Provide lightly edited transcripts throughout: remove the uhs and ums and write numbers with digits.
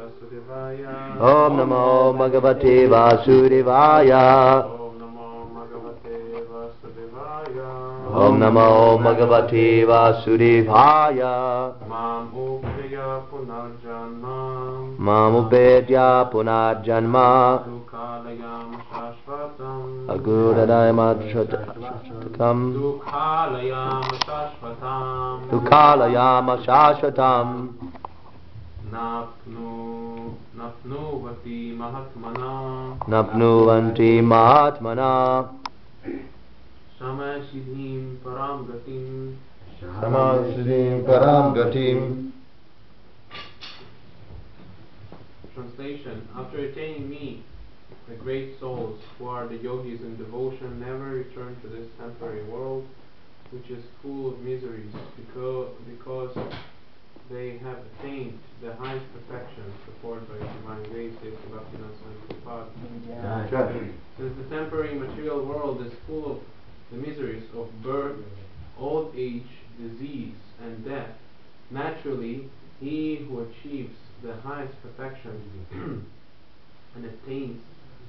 Om Namo Bhagavate Vasudevaya. Om Namo Bhagavate Vasudevaya. Mamupedya Punarjanma Aguradayamashvatam Dukhalayama Shashvatam Napnuvanti Mahatmana Samasiddhim Param Gatim. Translation: After attaining me, the great souls, who are the yogis in devotion, never return to this temporary world, which is full of miseries, because they have attained the highest perfection, supported by divine grace, says Bhaktivinoda Swami Prabhupada. Since the temporary material world is full of the miseries of birth, old age, disease, and death, naturally, he who achieves the highest perfection and attains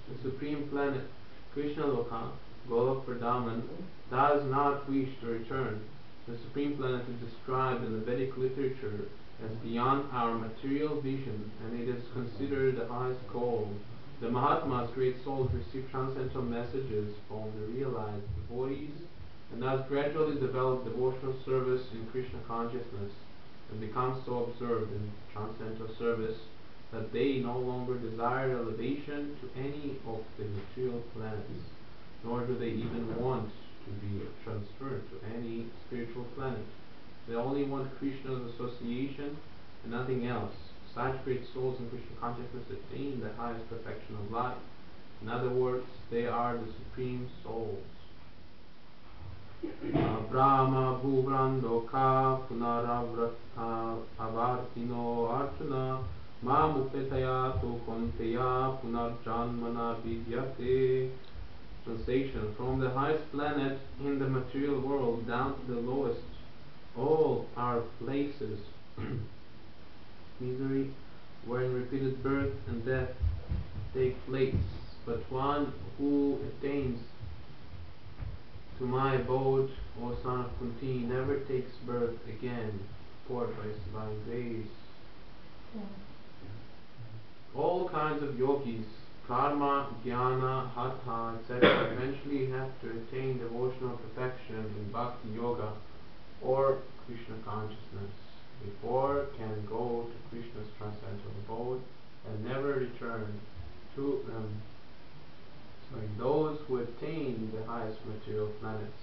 the supreme planet Krishna Loka, Golok Vrindavan, does not wish to return. The supreme planet is described in the Vedic literature as beyond our material vision, and it is considered the highest goal. The Mahatmas, great souls, receive transcendental messages from the realized devotees, and thus gradually develop devotional service in Krishna consciousness, and become so absorbed in transcendental service that they no longer desire elevation to any of the material planets, nor do they even want to be transferred to any spiritual planet. They only want Krishna's association and nothing else. Such great souls in Krishna consciousness attain the highest perfection of life. In other words, they are the supreme souls. Brahma Bhuvrandokha Punaravrata Avartino Arjuna Mamupetaya Konteya Punarjanmana Vidyate. Translation: From the highest planet in the material world down to the lowest, all are places misery, wherein repeated birth and death take place. But one who attains to my abode, O son of Kunti, never takes birth again, supported by his divine grace. All kinds of yogis, karma, jnana, hatha, etc., eventually have to attain devotional perfection in bhakti yoga or Krishna consciousness before can go to Krishna's transcendental abode and never return to those who attain the highest material planets,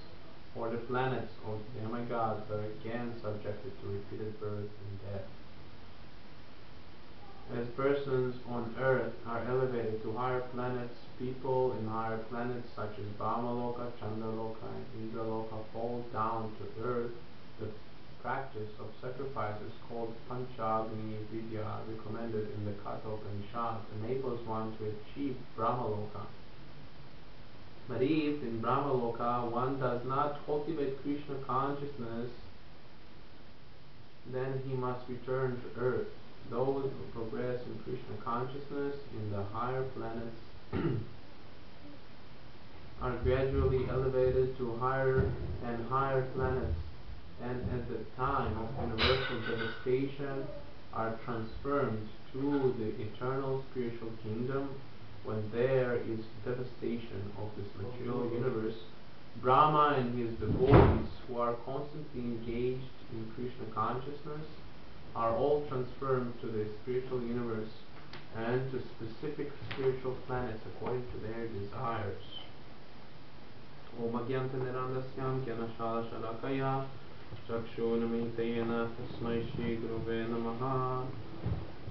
or the planets of the demigods, are again subjected to repeated birth and death. As persons on earth are elevated to higher planets, people in higher planets such as Brahmaloka, Chandraloka, and Indraloka fall down to earth. The practice of sacrifices called Panchagni Vidya, recommended in the Katha Upanishad, enables one to achieve Brahmaloka. But if in Brahmaloka one does not cultivate Krishna consciousness, then he must return to earth. Those who progress in Krishna consciousness in the higher planets are gradually elevated to higher and higher planets, and at the time of universal devastation are transformed to the eternal spiritual kingdom. When there is devastation of this material universe, Brahma and his devotees, who are constantly engaged in Krishna consciousness, are all transformed to the spiritual universe and to specific spiritual planets according to their desires. Om Agyanta Nirandasyam Gyanashala Shalakaya Chakshunamintayana Tasmai Shri Guruve Namaha.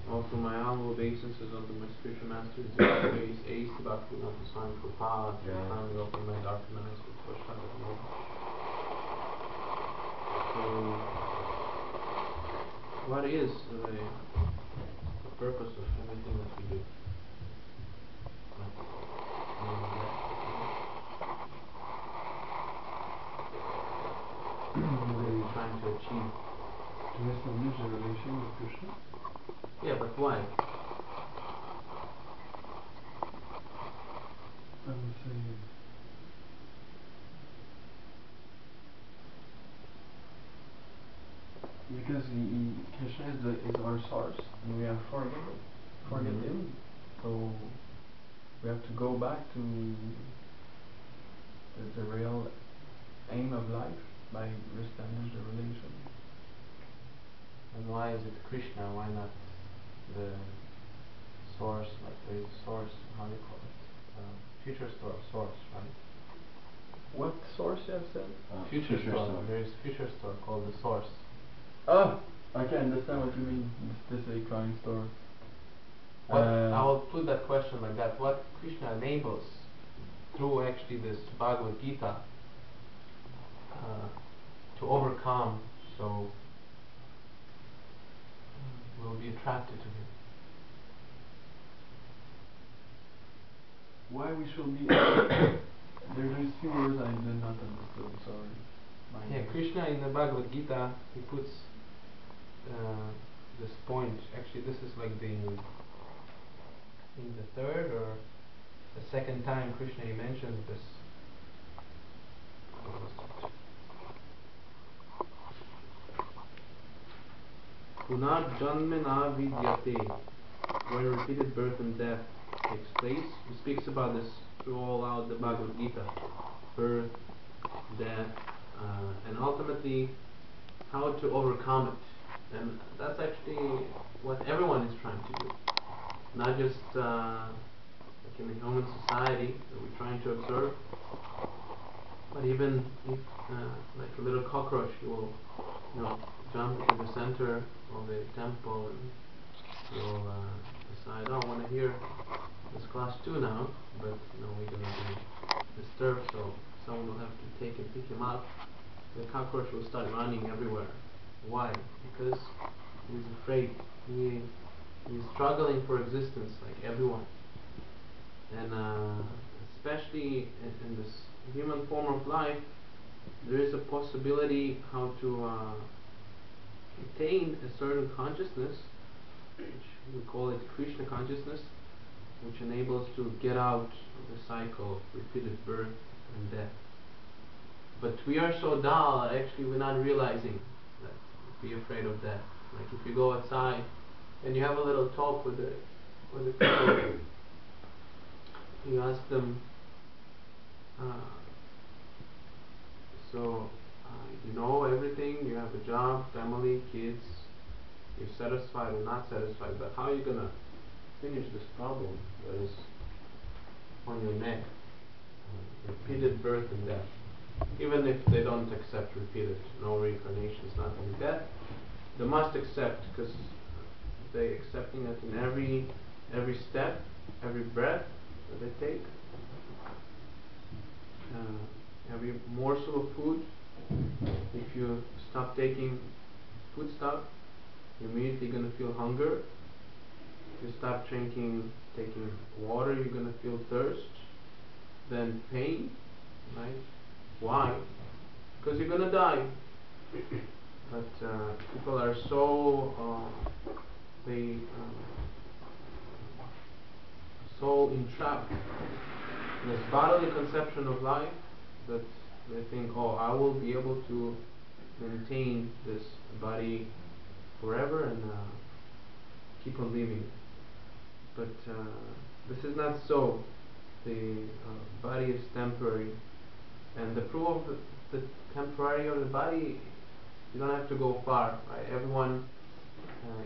Also, my humble obeisances unto my spiritual master, His Grace A. Bhaktivinoda Swami Prabhupada, and kindly open my darkened eyes with Prashad of Lord. So, what is the purpose of everything that we do? What are we trying to achieve? To establish a relation with Krishna? Yeah, but why? because Krishna is our source, and we have forget him, so we have to go back to the real aim of life by reestablish the relation. And why is it Krishna? Why not the source, like the source, how do you call it? Future source, right? What source you have said? Future store. There is future store called the source. Oh, okay, I understand what you mean. This electronic store. I will put that question like that. What Krishna enables through actually this Bhagavad Gita to overcome, so we'll be attracted to him. Why we should be? There's few words I did not understand. Sorry. Yeah, Krishna in the Bhagavad Gita, he puts this point. Actually, this is like in the third or the second time Krishna he mentions this. Punat janmena vidyate, where repeated birth and death takes place. He speaks about this throughout the Bhagavad Gita. Birth, death, and ultimately how to overcome it. And that's actually what everyone is trying to do. Not just like in the human society that we're trying to observe, but even if like a little cockroach, you will, jump into the center of the temple and you'll decide, oh, I want to hear this class 2 now, but we're going to be disturbed, so someone will have to take and pick him up. The cockroach will start running everywhere. Why? Because he's afraid. He's struggling for existence like everyone. And especially in this human form of life, there is a possibility how to attain a certain consciousness, which we call it Krishna consciousness, which enables to get out of the cycle of repeated birth and death. But we are so dull that actually we're not realizing that we're afraid of death. Like if you go outside and you have a little talk with the people, you ask them, you know everything, you have a job, family, kids, you're satisfied or not satisfied, but how are you going to finish this problem that is on your neck? Repeated birth and death. Even if they don't accept repeated, no reincarnations, nothing like that, they must accept, because they're accepting it in every step, every breath that they take, every morsel of food. If you stop taking food stuff, you're immediately going to feel hunger. If you stop taking water, you're going to feel thirst, then pain, right? Why? Because you're going to die. But people are so so entrapped in this bodily conception of life that they think, oh, I will be able to maintain this body forever and keep on living. But this is not so. The body is temporary, and the proof of the temporarity of the body, you don't have to go far. Right? Everyone,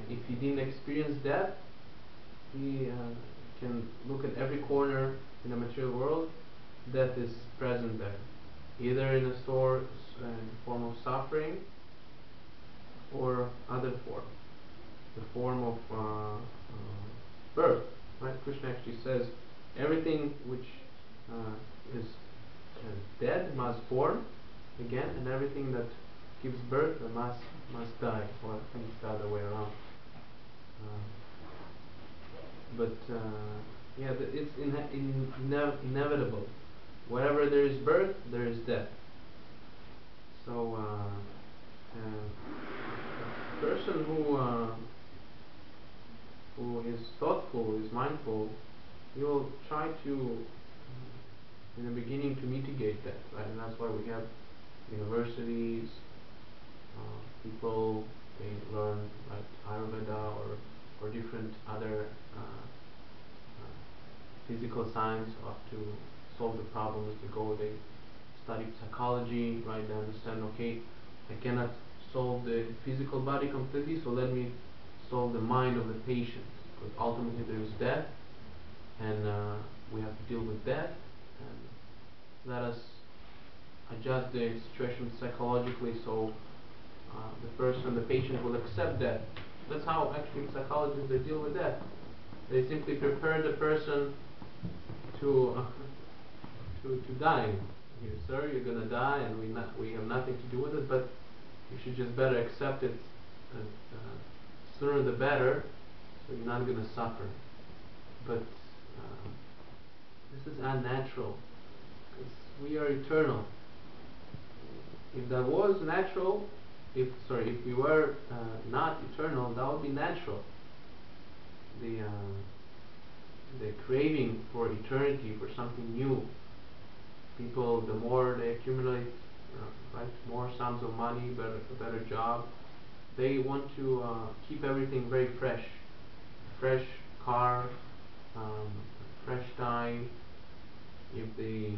if he didn't experience death, he can look at every corner in the material world. Death is present there, either in a form of suffering or other form, the form of birth. Right? Krishna actually says everything which is dead must born again, and everything that gives birth must die, or I think it's the other way around. It's inevitable. Wherever there is birth, there is death. So a person who is thoughtful, is mindful, he will try to in the beginning to mitigate that, right? And that's why we have universities, people, they learn, right, Ayurveda or different other physical science to solve the problems. They study psychology, right? They understand, okay, I cannot solve the physical body completely, so let me solve the mind of the patient, because ultimately there is death, and we have to deal with death, and let us adjust the situation psychologically so the patient will accept death. That's how actually psychologists, they deal with death. They simply prepare the person to die. Here, sir, you're gonna die, and we have nothing to do with it, but you should just better accept it. Sooner the better, so you're not gonna suffer. But this is unnatural, because we are eternal. If that was natural, if we were not eternal, that would be natural. The craving for eternity, for something new. People, the more they accumulate, right, more sums of money, a better job, they want to keep everything very fresh. Fresh car, fresh tie. If the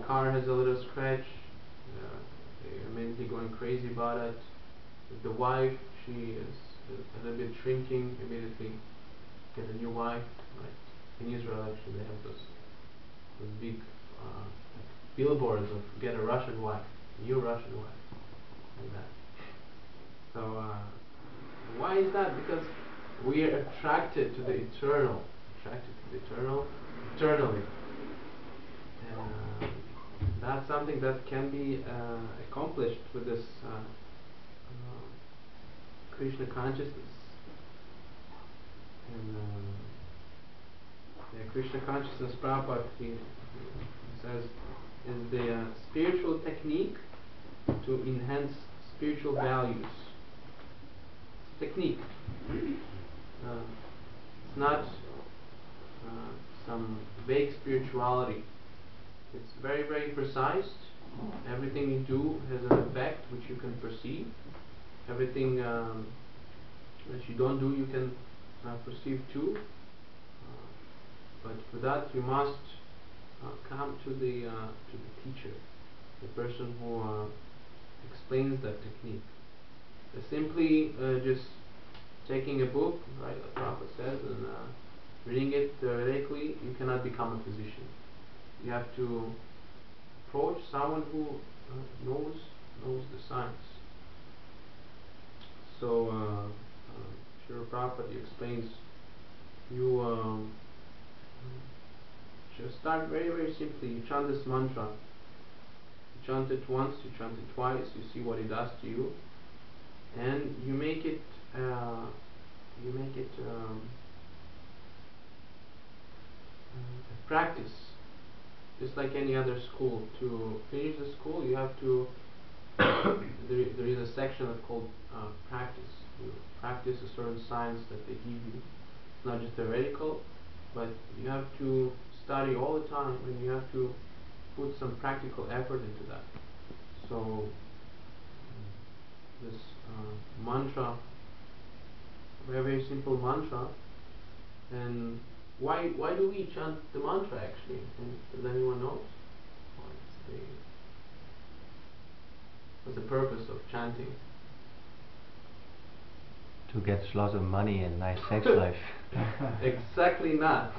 car has a little scratch, they're immediately going crazy about it. If the wife, she is a little bit shrinking, immediately get a new wife. Right? In Israel, actually, they have those big billboards of get a Russian wife, new Russian wife, like that. So why is that? Because we are attracted to the eternal, eternally, and that's something that can be accomplished with this Krishna consciousness. And Krishna consciousness, Prabhupada, he says, is the spiritual technique to enhance spiritual values. Technique. It's not some vague spirituality. It's very, very precise. Everything you do has an effect which you can perceive. Everything that you don't do, you can perceive too. But for that, you must come to the teacher, the person who explains that technique. Simply just taking a book, right, like Prabhupada says, and reading it theoretically, you cannot become a physician. You have to approach someone who knows the science. So Srila Prabhupada explains, you just start very, very simply. You chant this mantra. You chant it once, you chant it twice, you see what it does to you, and you make it a practice, just like any other school. To finish the school, you have to there is a section that's called practice. You practice a certain science that they give you. It's not just theoretical, but you have to study all the time, and you have to put some practical effort into that. So this mantra, very, very simple mantra. And why do we chant the mantra actually? Does anyone know? What's the purpose of chanting? To get lots of money and nice sex life. Exactly not.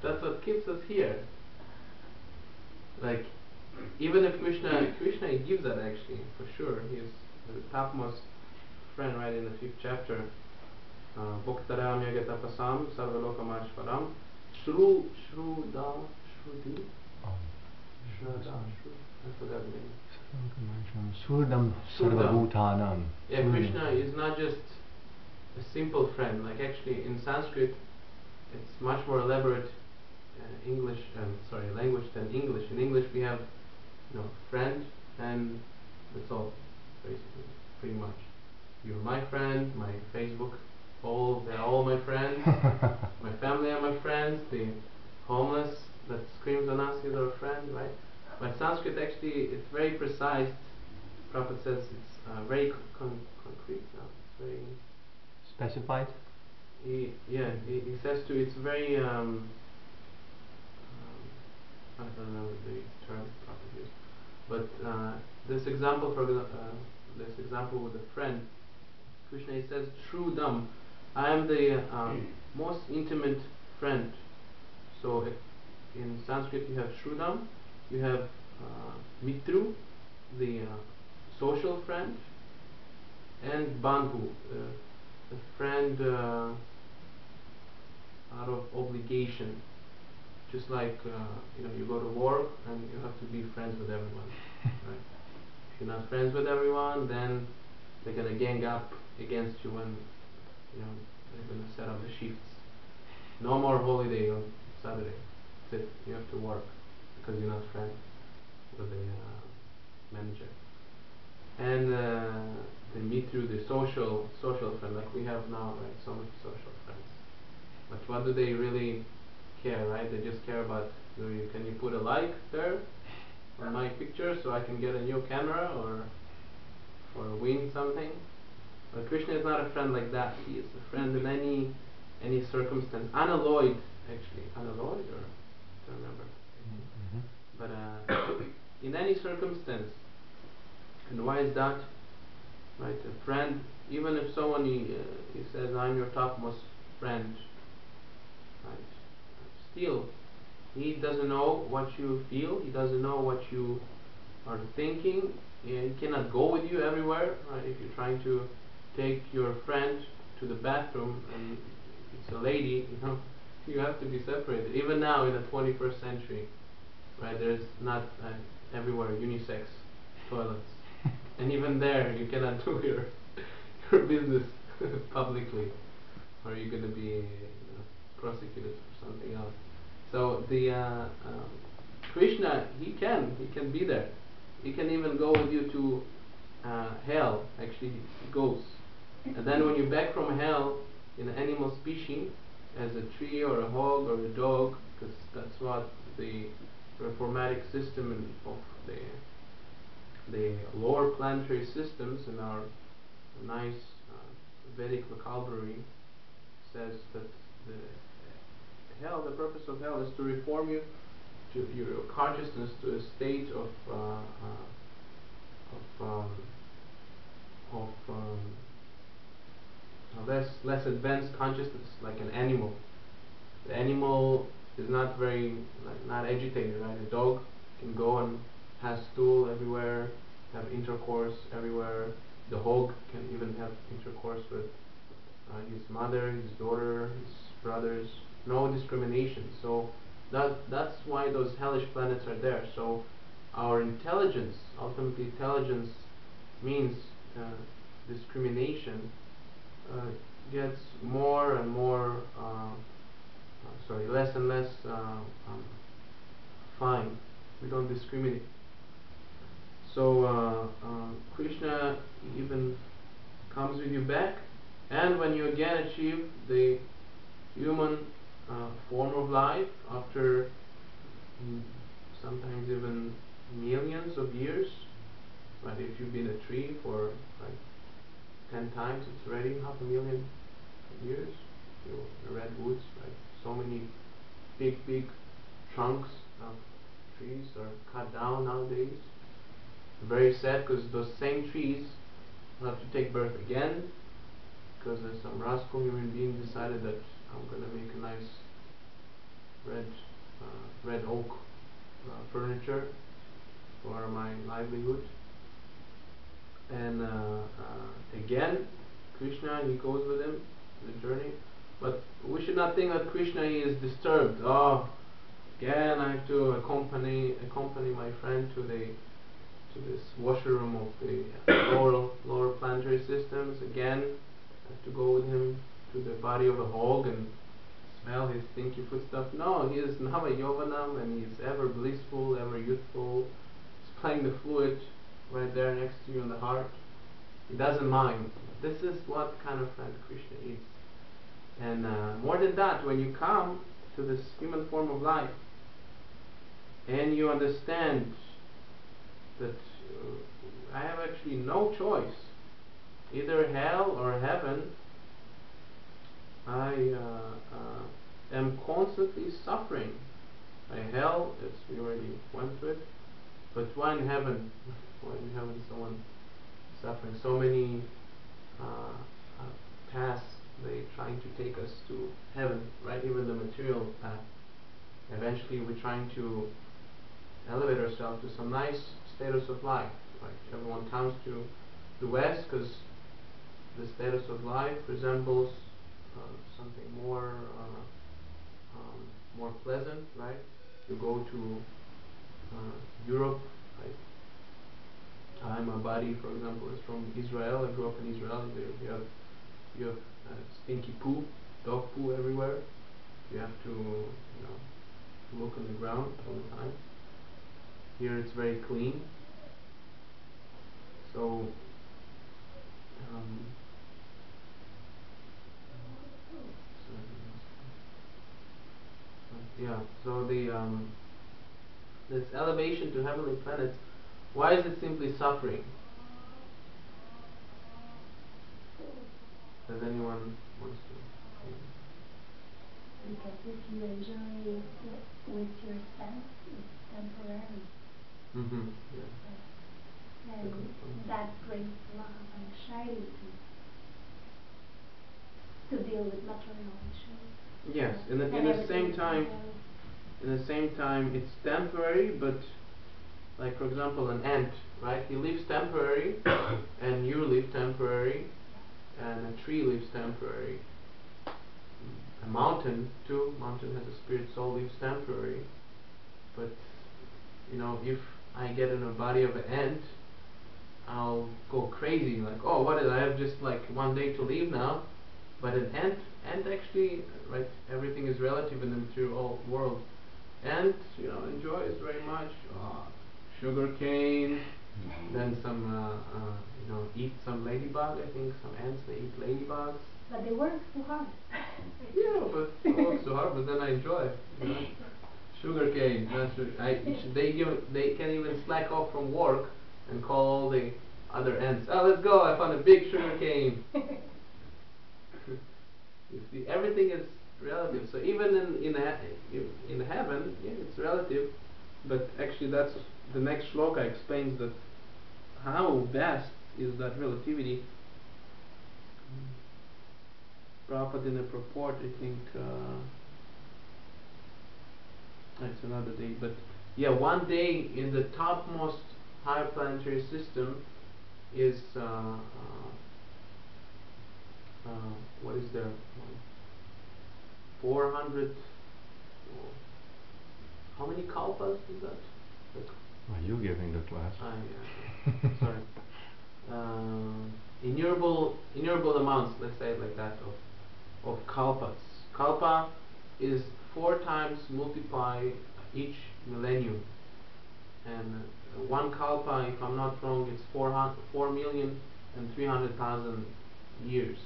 That's what keeps us here. Like, even if Krishna gives that actually, for sure. He is the topmost friend, right, in the 5th chapter. Bhaktaram yagatapasam sarvalokamashvaram shru I forgot the name. Surdam sarvabhutanam. Yeah, Krishna is not just a simple friend. Like, actually in Sanskrit it's much more elaborate language than English. In English we have, friend, and that's all, basically, pretty much. You're my friend, my Facebook, they're all my friends. My family are my friends, the homeless Sanskrit actually it's very precise. Prabhupada says it's very concrete. No? It's very Specified? he says to it's very I don't know the term Prabhupada used, but this example this example with a friend, Krishna he says, true Dham, I am the most intimate friend. So in Sanskrit you have Shrudam, you have Mitru, the social friend, and Bandhu, the friend out of obligation. Just like you go to work and you have to be friends with everyone, right? If you're not friends with everyone, then they're gonna gang up against you when they're gonna set up the shifts. No more holiday on Saturday. That's it. You have to work because you're not friends with the manager. And they meet through the social friend, like we have now, right? So many social friends. But what do they really care, right? They just care about can you put a like there on my picture so I can get a new camera or win something. But Krishna is not a friend like that. He is a friend in any circumstance. Unalloyed, actually. Unalloyed, or I don't remember. But in any circumstance. And why is that? Right, a friend, even if someone he says, I'm your topmost friend, right? Still, he doesn't know what you feel. He doesn't know what you are thinking. He cannot go with you everywhere. Right? If you're trying to take your friend to the bathroom and it's a lady, you have to be separated. Even now in the 21st century, right? There's not everywhere unisex toilets, and even there you cannot do your business publicly, or you're going to be prosecuted for something else. So the Krishna, he can be there. He can even go with you to hell. Actually, he goes. And then when you're back from hell in an animal species, as a tree or a hog or a dog, because that's what the reformatic system of the lower planetary systems in our nice Vedic vocabulary says that the purpose of hell is to reform you to your consciousness to a state of less advanced consciousness, like an animal. The animal is not not agitated, right? A dog can go and has stool everywhere, have intercourse everywhere. The hog can even have intercourse with his mother, his daughter, his brothers. No discrimination. So that's why those hellish planets are there. So our intelligence, ultimately intelligence, means discrimination gets more and more, less and less fine. We don't discriminate. So Krishna even comes with you back, and when you again achieve the human form of life after sometimes even millions of years, but if you've been a tree for like 10 times, it's already 500,000 years. The redwoods, right? So many big trunks of trees are cut down nowadays. Very sad, because those same trees will have to take birth again, because there's some rascal human being decided that I'm going to make a nice red oak furniture for my livelihood. And again, Krishna, he goes with him the journey. But we should not think that Krishna is disturbed. Oh, again I have to accompany my friend to this washroom of the lower planetary systems. Again, I have to go with him to the body of a hog and smell his stinky footstuff. No, he is Nava Yovanam, and he's ever blissful, ever youthful. He's playing the flute right there next to you in the heart. He doesn't mind. This is what kind of friend Krishna is. And more than that, when you come to this human form of life and you understand that I have actually no choice. Either hell or heaven. I am constantly suffering. By hell, as we already went through it. But why in heaven? Why in heaven someone suffering? So many paths they trying to take us to heaven, right? Even the material path. Eventually we're trying to elevate ourselves to some nice status of life. Like everyone comes to the West because the status of life resembles something more pleasant, right? You go to Europe, my buddy, for example, is from Israel. I grew up in Israel. You have stinky poo, dog poo everywhere. You have to, look on the ground all the time. Here it's very clean. So, um, yeah. So this elevation to heavenly planets. Why is it simply suffering? Does anyone wants to? Because if you enjoy it with your sense, it's temporary. Yeah. And that brings a lot of anxiety to deal with material issues. Yes, in the same time, it's temporary, but like for example, an ant, right? He lives temporary, and you live temporary, and a tree lives temporary. A mountain too. Mountain has a spirit soul, lives temporary. But if I get in a body of an ant, I'll go crazy. Like, oh, what is? I have just like one day to live now. But an ant actually, right? Everything is relative in the material world. Ant, enjoys very much sugar cane, then some, eat some ladybug. I think some ants they eat ladybugs. But they work too hard. Yeah, but I work so hard, but then I enjoy. Sugar cane. They can even slack off from work and call all the other ants. Oh, let's go! I found a big sugar cane. You see, everything is relative. So even in heaven, yeah, it's relative. But actually, that's the next shloka explains that how vast is that relativity. Prabhupada in a purport, I think it's another day. But yeah, one day in the topmost higher planetary system is what is there? 400. How many kalpas is that? Are you giving the class? Yeah. Sorry. Innumerable amounts, let's say it like that, of kalpas. Kalpa is 4 times multiply each millennium. And one kalpa, if I'm not wrong, it's 4,300,000 years.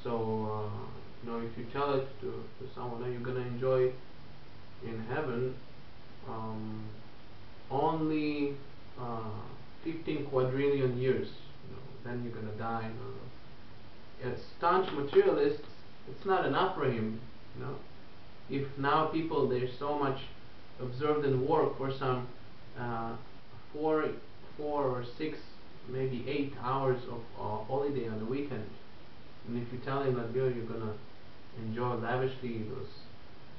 So, if you tell it to someone, you're going to enjoy in heaven only 15 quadrillion years. Then you're going to die. As staunch materialists, it's not enough for him. If now people, they're so much observed and work for some 4 or 6, maybe 8 hours of holiday on the weekend, and if you tell him that you're gonna enjoy lavishly those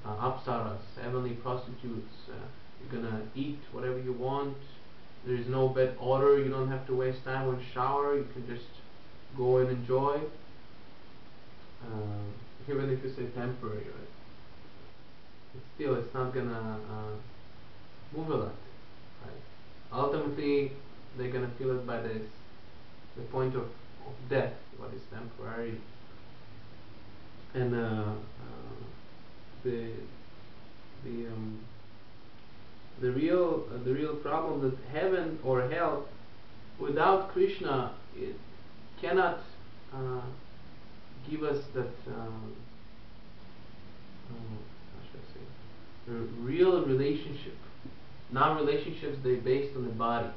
apsaras, heavenly prostitutes, you're gonna eat whatever you want, there is no bed odor, you don't have to waste time on shower, you can just go and enjoy, even if you say temporary, right? Still, it's not gonna move a lot, right? Ultimately, they're gonna feel it by the point of death, what is temporary. And the the real problem that heaven or hell without Krishna it cannot give us that how should I say, a real relationship. non-relationships, they based on the body.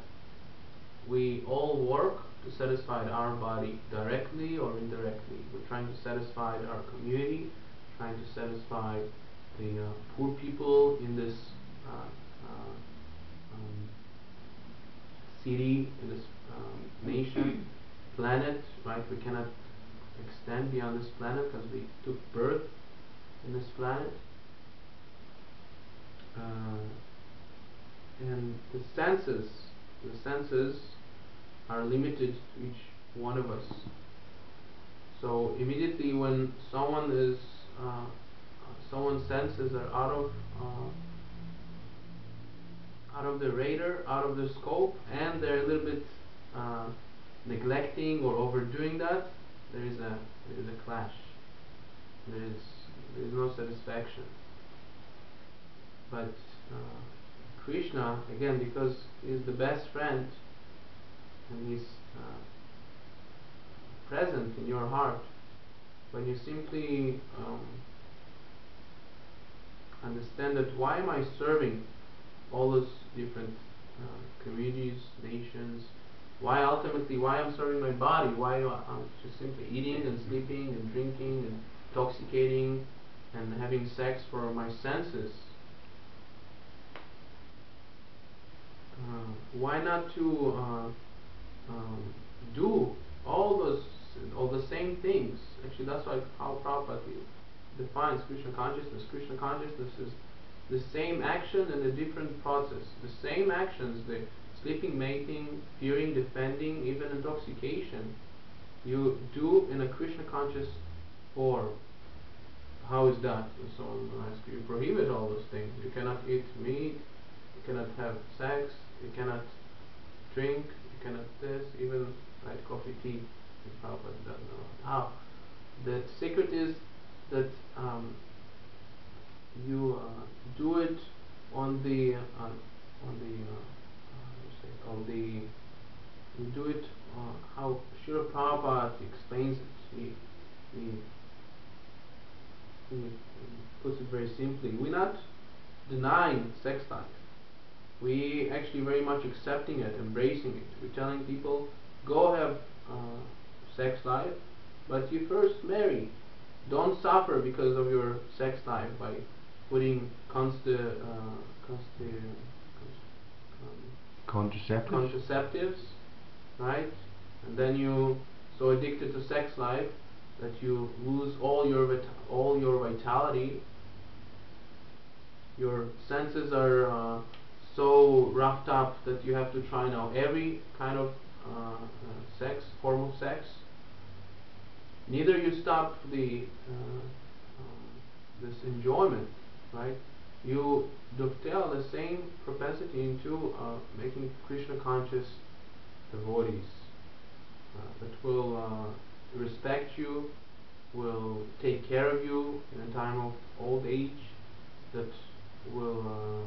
We all work to satisfy our body directly or indirectly. We're trying to satisfy our community, trying to satisfy the poor people in this uh, um, city, in this nation, planet, right? We cannot extend beyond this planet because we took birth in this planet. And the senses are limited to each one of us. So immediately when someone's senses are out of the radar, out of the scope, and they're a little bit neglecting or overdoing that, there is a clash. There is no satisfaction. But Krishna, again, because he's the best friend and he's present in your heart, when you simply understand that why am I serving all those different communities, nations, why I'm serving my body, why I'm just simply eating and sleeping and drinking and intoxicating and having sex for my senses. Why not to do all the same things? Actually, that's like how Prabhupada defines Krishna consciousness. Krishna consciousness is the same action and a different process. The same actions, the sleeping, mating, fearing, defending, even intoxication, you do in a Krishna conscious form. How is that? And someone will ask you, you prohibit all those things. You cannot eat meat, you cannot have sex, you cannot drink, you cannot this, even like coffee, tea. Prabhupada doesn't know how. The secret is that you do it on the you do it how Srila Prabhupada explains it. He puts it very simply. We're not denying sex life. We actually very much accepting it, embracing it. We're telling people, go have sex life, but you first marry. Don't suffer because of your sex life by putting contraceptives, right? And then you so addicted to sex life that you lose all your vitality. Your senses are so roughed up that you have to try now every kind of form of sex. Neither you stop this enjoyment, right? You dovetail the same propensity into making Krishna conscious devotees that will respect you, will take care of you in a time of old age, that will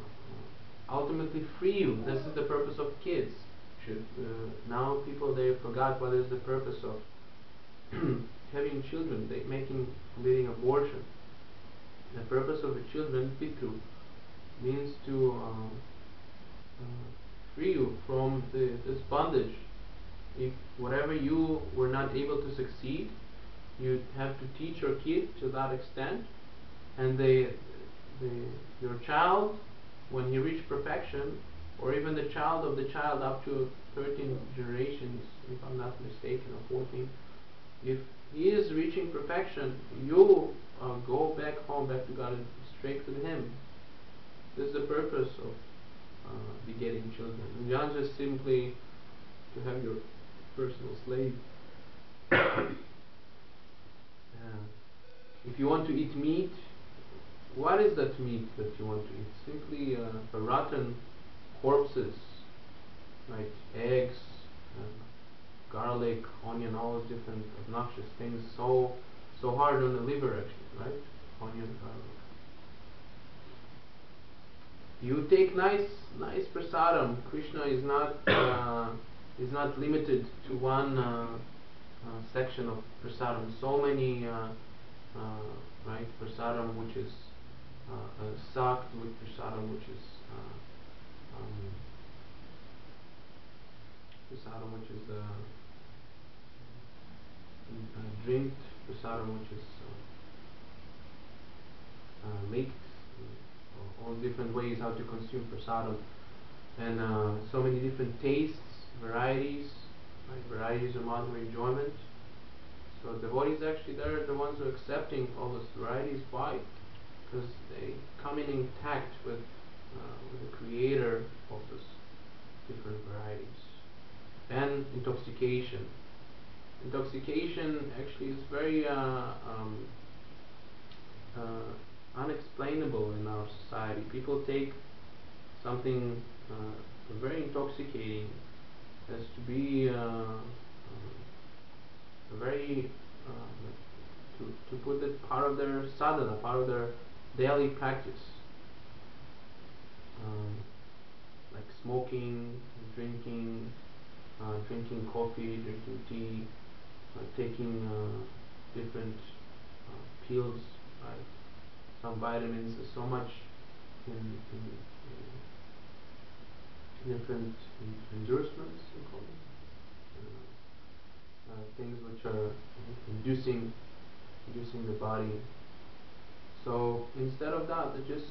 ultimately free you. This is the purpose of kids. Now people, they forgot what is the purpose of having children, committing abortion. The purpose of the children, pitru, means to free you from this bondage. If whatever you were not able to succeed, you have to teach your kid to that extent, and your child, when he reaches perfection, or even the child of the child up to 13 generations, if I'm not mistaken, or 14, if he is reaching perfection, you go back home, back to God, and straight to Him. This is the purpose of begetting children. And not just simply to have your personal slave. If you want to eat meat, what is that meat that you want to eat? Simply rotten corpses, like eggs, garlic, onion, all those different obnoxious things. So hard on the liver, actually, right? Onion, garlic. You take nice prasadam. Krishna is not limited to one section of prasadam. So many, right? Prasadam, which is sucked, with prasadam, which is prasadam, which is the drinked, prasadam, which is licked, all different ways how to consume prasadam, and so many different tastes, varieties, right? Varieties of Madhura enjoyment. So devotees actually, they're the ones who are accepting all those varieties. Why? Because they come in intact with the creator of those different varieties. And intoxication. Intoxication actually is very unexplainable in our society. People take something very intoxicating as to be a very to put it part of their sadhana, part of their daily practice, like smoking, drinking, drinking coffee, drinking tea, taking different pills, right? Some vitamins. There's so much in different endorsements, we call them, things which are inducing the body. So instead of that, they just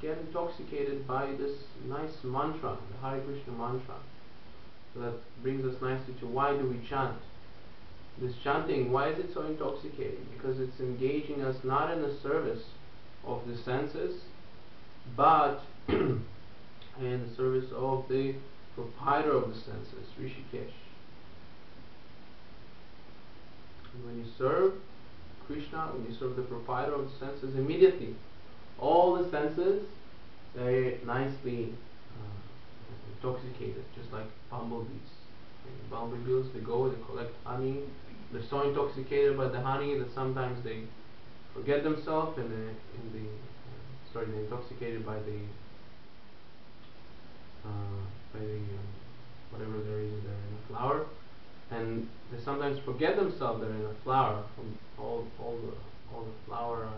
get intoxicated by this nice mantra, the Hare Krishna mantra. So that brings us nicely to why do we chant? This chanting, why is it so intoxicating? Because it's engaging us not in the service of the senses, but in the service of the proprietor of the senses, Rishikesh. And when you serve Krishna, when you serve the proprietor of the senses, immediately all the senses, they nicely intoxicated, just like bumblebees. And bumblebees, they go, they collect honey. They're so intoxicated by the honey that sometimes they forget themselves, and they're intoxicated by the whatever there is there in the flower, and they sometimes forget themselves they're in a flower from all the flower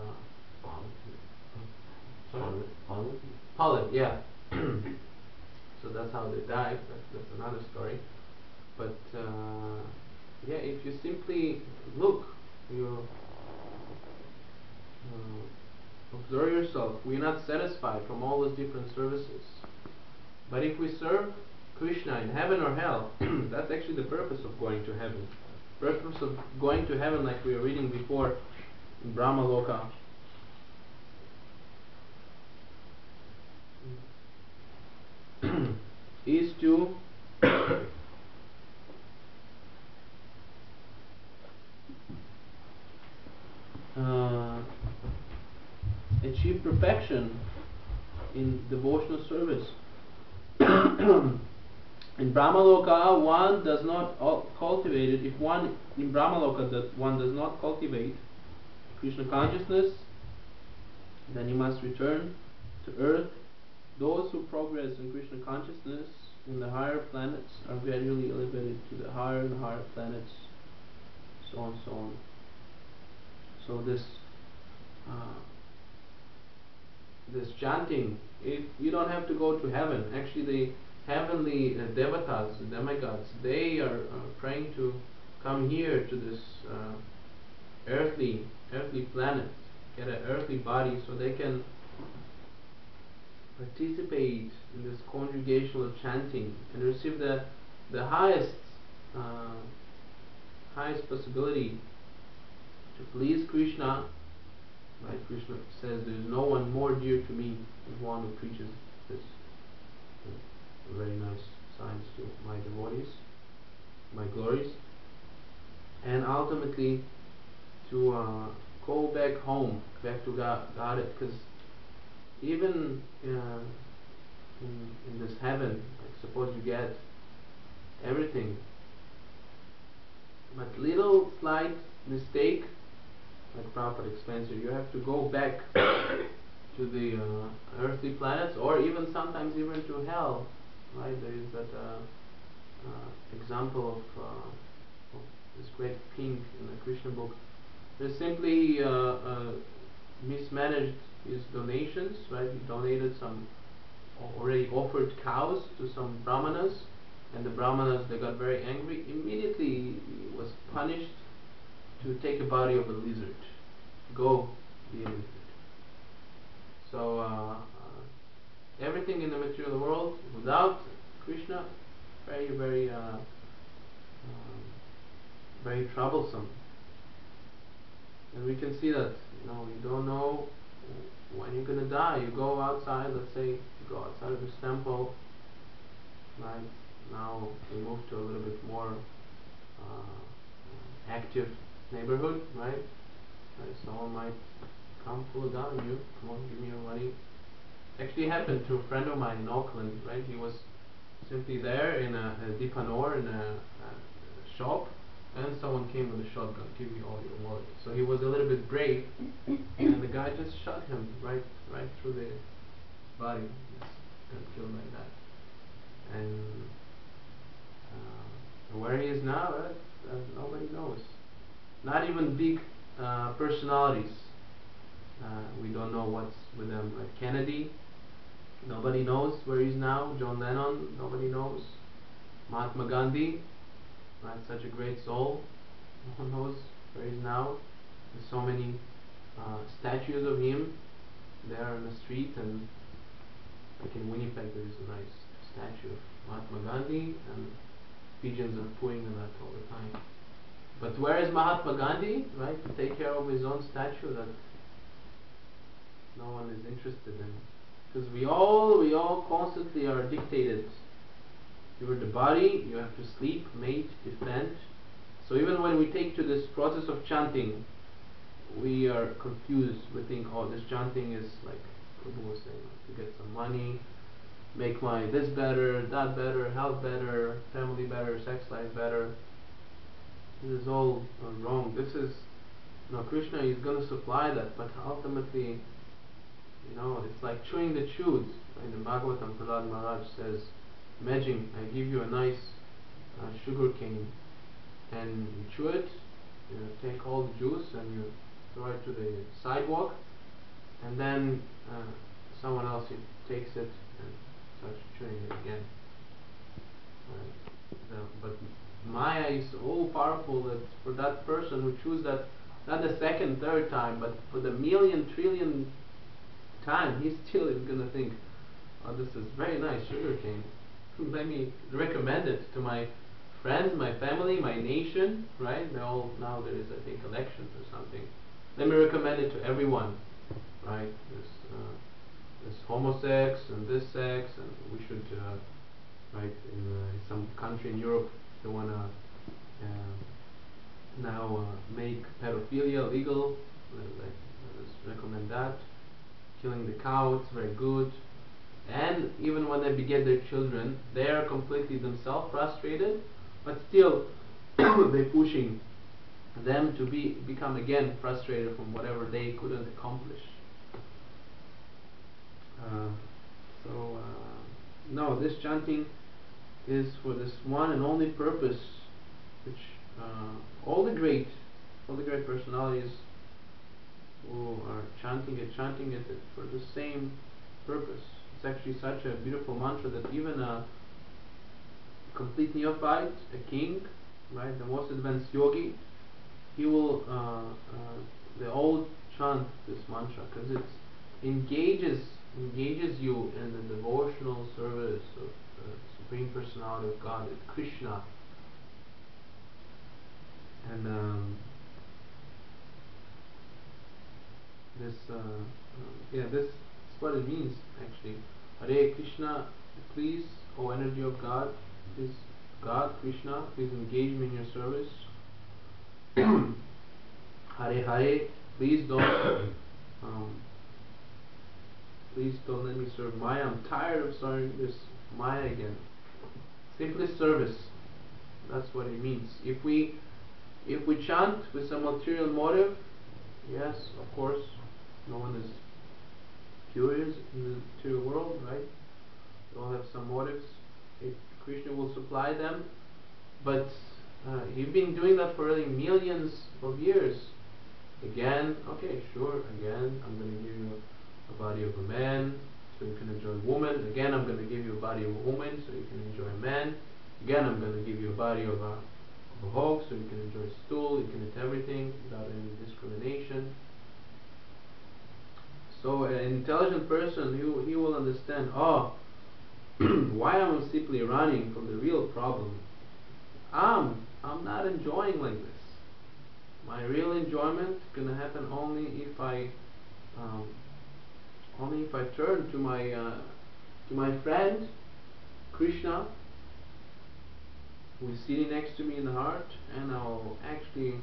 pollen, yeah. So that's how they die. That's another story. But yeah, if you simply look, you observe yourself. We're not satisfied from all those different services. But if we serve Krishna in heaven or hell, that's actually the purpose of going to heaven. Purpose of going to heaven, like we were reading before in Brahma Loka, is to achieve perfection in devotional service. In Brahmaloka, one does not cultivate it. If one in Brahmaloka that one does not cultivate Krishna consciousness, then he must return to earth. Those who progress in Krishna consciousness in the higher planets are gradually elevated to the higher and higher planets, so on, so on. So this chanting, you don't have to go to heaven. Actually, the heavenly devatas, the demigods, they are praying to come here to this earthly planet, get an earthly body, so they can participate in this congregational chanting and receive the highest possibility to please Krishna. Right? Krishna says there is no one more dear to me than one who preaches this very nice science to my devotees, my glories, and ultimately to go back home, back to God, because even in this heaven, like suppose you get everything, but little slight mistake, like Prabhupada explains here, you have to go back to the earthly planets, or even sometimes even to hell. Right? There is that example of this great king in the Krishna book. They simply mismanaged his donations. Right? He donated some already offered cows to some brahmanas, and the brahmanas, they got very angry. Immediately he was punished to take a body of a lizard. Go be a lizard. So everything in the material world without Krishna, very, very, very troublesome. And we can see that, you don't know when you're gonna die. You go outside, let's say, you go outside of this temple, right? Now we move to a little bit more active neighborhood, right? Someone might come pull a gun on you. Come on, give me your money. Actually happened to a friend of mine in Auckland, right? He was simply there in a Dipanor, in a shop, and someone came with a shotgun, give me all your wallet. So he was a little bit brave, and the guy just shot him right through the body. Just got killed like that. And where he is now, nobody knows. Not even big personalities. We don't know what's with them. Like Kennedy, nobody knows where he's now. John Lennon, nobody knows. Mahatma Gandhi, right, such a great soul, no one knows where he's now. There's so many statues of him there on the street, and like in Winnipeg there is a nice statue of Mahatma Gandhi, and pigeons are pooing on that all the time. But where is Mahatma Gandhi, right, to take care of his own statue that no one is interested in? Because we all constantly are dictated. You're the body, you have to sleep, mate, defend. So even when we take to this process of chanting, we are confused. We think, oh, this chanting is like Prabhu was saying, to get some money, make my this better, that better, health better, family better, sex life better. This is all wrong. This is, Krishna is going to supply that, but ultimately, it's like chewing the chewed. In the Bhagavatam, Prahlad Maharaj says, imagine I give you a nice sugar cane, and you chew it, you take all the juice and you throw it to the sidewalk, and then someone else takes it and starts chewing it again. But Maya is so powerful that for that person who chews that, not the second, third time, but for the million, trillion time, he still is going to think, oh, this is very nice sugar cane. Let me recommend it to my friends, my family, my nation, right? Now there is, I think, elections or something. Let me recommend it to everyone, right? This homosex and this sex, and we should, right? In some country in Europe, they want to now make pedophilia legal. Let's recommend that. Killing the cow, it's very good. And even when they beget their children, they are completely themselves frustrated, but still they're pushing them to become again frustrated from whatever they couldn't accomplish. No, this chanting is for this one and only purpose, which all the great personalities who are chanting it for the same purpose. It's actually such a beautiful mantra that even a complete neophyte, a king, right, the most advanced yogi, he will, they all chant this mantra because it engages you in the devotional service of the Supreme Personality of God, Krishna. And this is what it means actually. Hare Krishna, please, O energy of God, please, God, Krishna, please engage me in your service. Hare Hare, please don't let me serve Maya. I'm tired of serving this Maya again. Simply service. That's what it means. If we chant with some material motive, yes, of course, no one is curious in the material world, right? They all have some motives. Krishna will supply them, but you've been doing that for really millions of years. Again, okay, sure, again, I'm going to give you a body of a man, so you can enjoy woman. Again, I'm going to give you a body of a woman, so you can enjoy a man. Again, I'm going to give you a body of a hog, so you can enjoy a stool. You can eat everything without any discrimination. So an intelligent person, he will understand, oh, why am I simply running from the real problem? I'm not enjoying like this. My real enjoyment is gonna happen only if I turn to my friend Krishna, who is sitting next to me in the heart, and I'll actually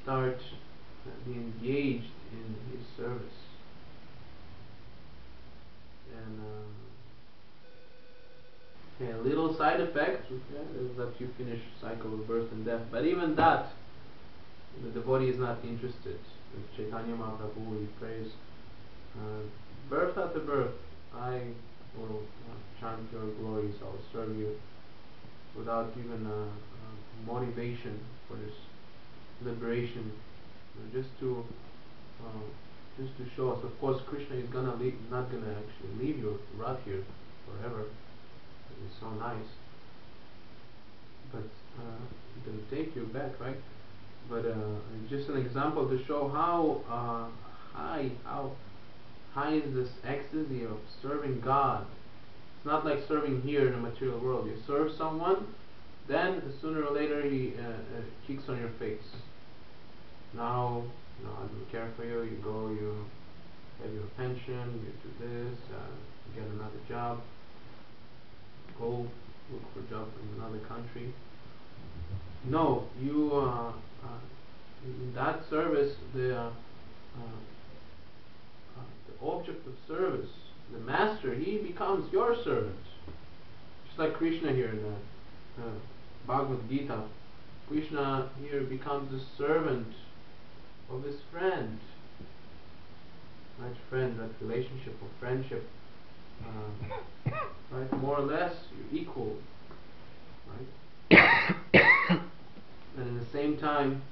start being engaged in his service. And a little side effect is that you finish cycle of birth and death. But even that, the devotee is not interested. As Chaitanya Mahaprabhu, he prays, birth after birth, I will chant your glories, I will serve you without even motivation for this liberation, just to show us. Of course, Krishna is not gonna actually leave you right here forever. It's so nice, but he can take you back, right? But just an example to show how high is this ecstasy of serving God. It's not like serving here in the material world. You serve someone, then sooner or later he kicks on your face. Now, I don't care for you. You go, you have your pension, you do this, you get another job. Go look for a job in another country. No, you in that service, the object of service, the master, he becomes your servant. Just like Krishna here in the Bhagavad Gita. Krishna here becomes the servant of his friend. Right, friend, that relationship of friendship. Right, more or less, you're equal. Right? And at the same time,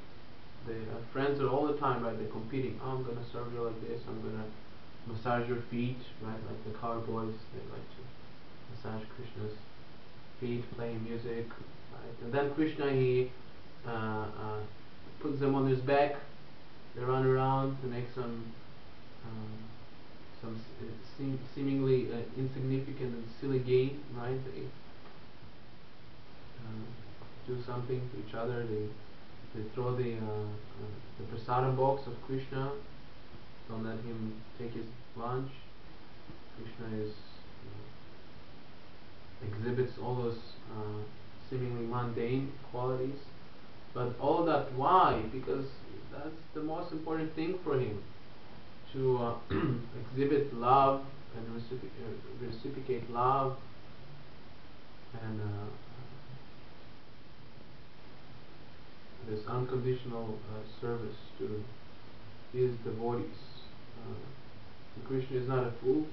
the friends are all the time, right? They're competing. Oh, I'm gonna serve you like this. I'm gonna massage your feet, right? Like the cowboys, they like to massage Krishna's feet, playing music, right? And then Krishna, he puts them on his back. They run around to make some seemingly insignificant and silly game, right? They do something to each other. They throw the prasadam box of Krishna. Don't let him take his lunch. Krishna exhibits all those seemingly mundane qualities, but all that, why? Because that's the most important thing for him, to exhibit love and reciprocate love, and this unconditional service to his devotees. Krishna is not a fool.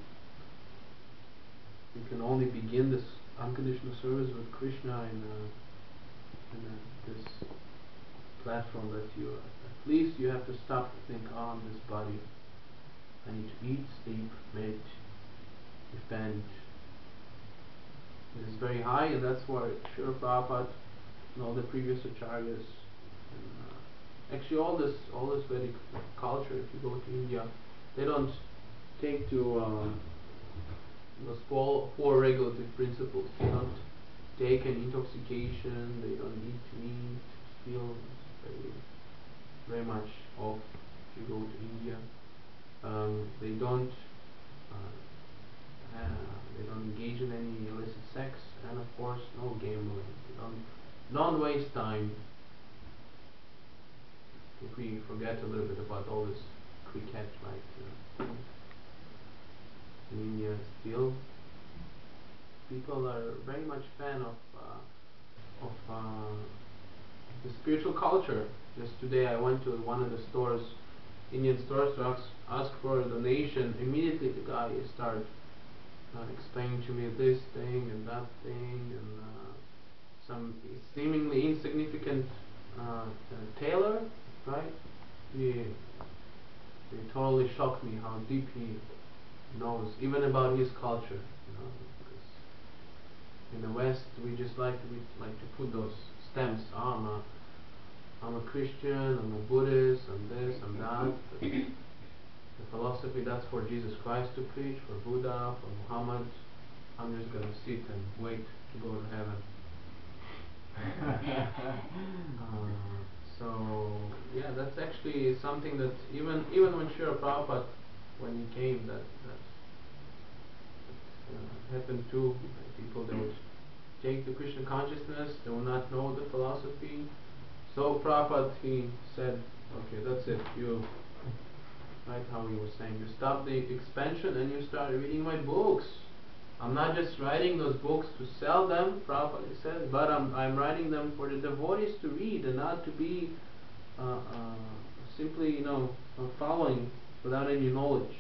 You can only begin this unconditional service with Krishna in this platform that you, at least you have to stop to think, oh, I'm this body. I need to eat, sleep, meditate, defend. It is very high, and that's why Srila Prabhupada and all the previous acharyas, and actually all this Vedic culture, if you go to India, they don't take to those four regulative principles. They don't take an intoxication, they don't eat meat, feel very, very much off if you go to India. They don't engage in any illicit sex, and of course no gambling. They don't waste time. If we forget a little bit about all this cricket, right? In India, still people are very much fan of the spiritual culture. Just today I went to one of the stores, Indian stores, to ask for a donation. Immediately the guy started explaining to me this thing and that thing, and some seemingly insignificant tailor, right? He totally shocked me how deep he knows even about his culture. You know, because in the West we like to put those stamps. Oh, I'm a Christian, I'm a Buddhist, I'm this, I'm that. But the philosophy, that's for Jesus Christ to preach, for Buddha, for Muhammad. I'm just gonna sit and wait to go to heaven. So yeah, that's actually something that even when Srila Prabhupada, when he came, that happened too. People, they would take the Krishna consciousness, they will not know the philosophy. So Prabhupada, he said, okay, that's it. You, right, how he was saying, you stop the expansion and you start reading my books. I'm not just writing those books to sell them, Prabhupada says, but I'm writing them for the devotees to read and not to be simply, following without any knowledge.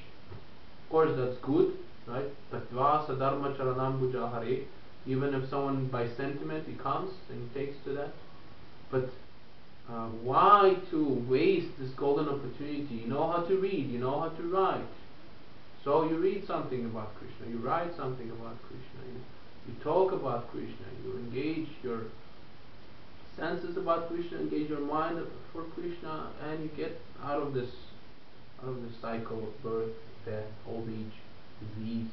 Of course, that's good, right? Tattva sadharma charanam bujahare. Even if someone by sentiment he comes and he takes to that, but why to waste this golden opportunity? You know how to read, you know how to write. So you read something about Krishna, you write something about Krishna, you talk about Krishna, you engage your senses about Krishna, engage your mind for Krishna, and you get out of this cycle of birth, death, old age, disease.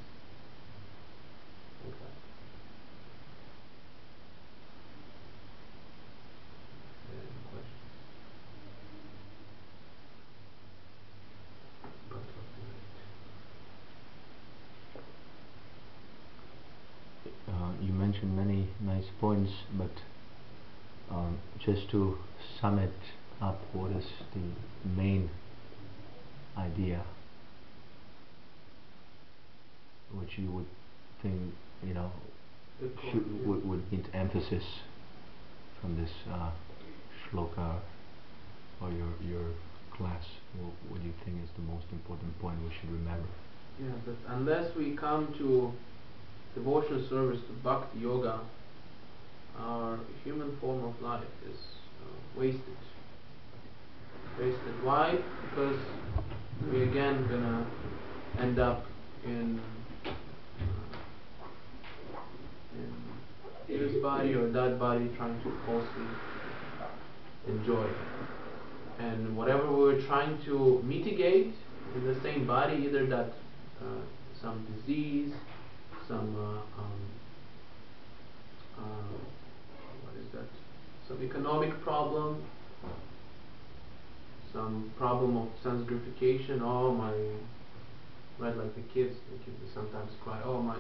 Okay. Any questions? You mentioned many nice points, but just to sum it up, what is the main idea which you would think, would need emphasis from this shloka or your class? What do you think is the most important point we should remember? Yeah, that unless we come to devotional service, to bhakti yoga, our human form of life is wasted. Wasted. Why? Because we again gonna end up in this body or that body, trying to falsely enjoy. And whatever we're trying to mitigate in the same body, either that some disease, some what is that? Some economic problem, some problem of sense gratification. Oh my, right? Like the kids sometimes cry. Oh my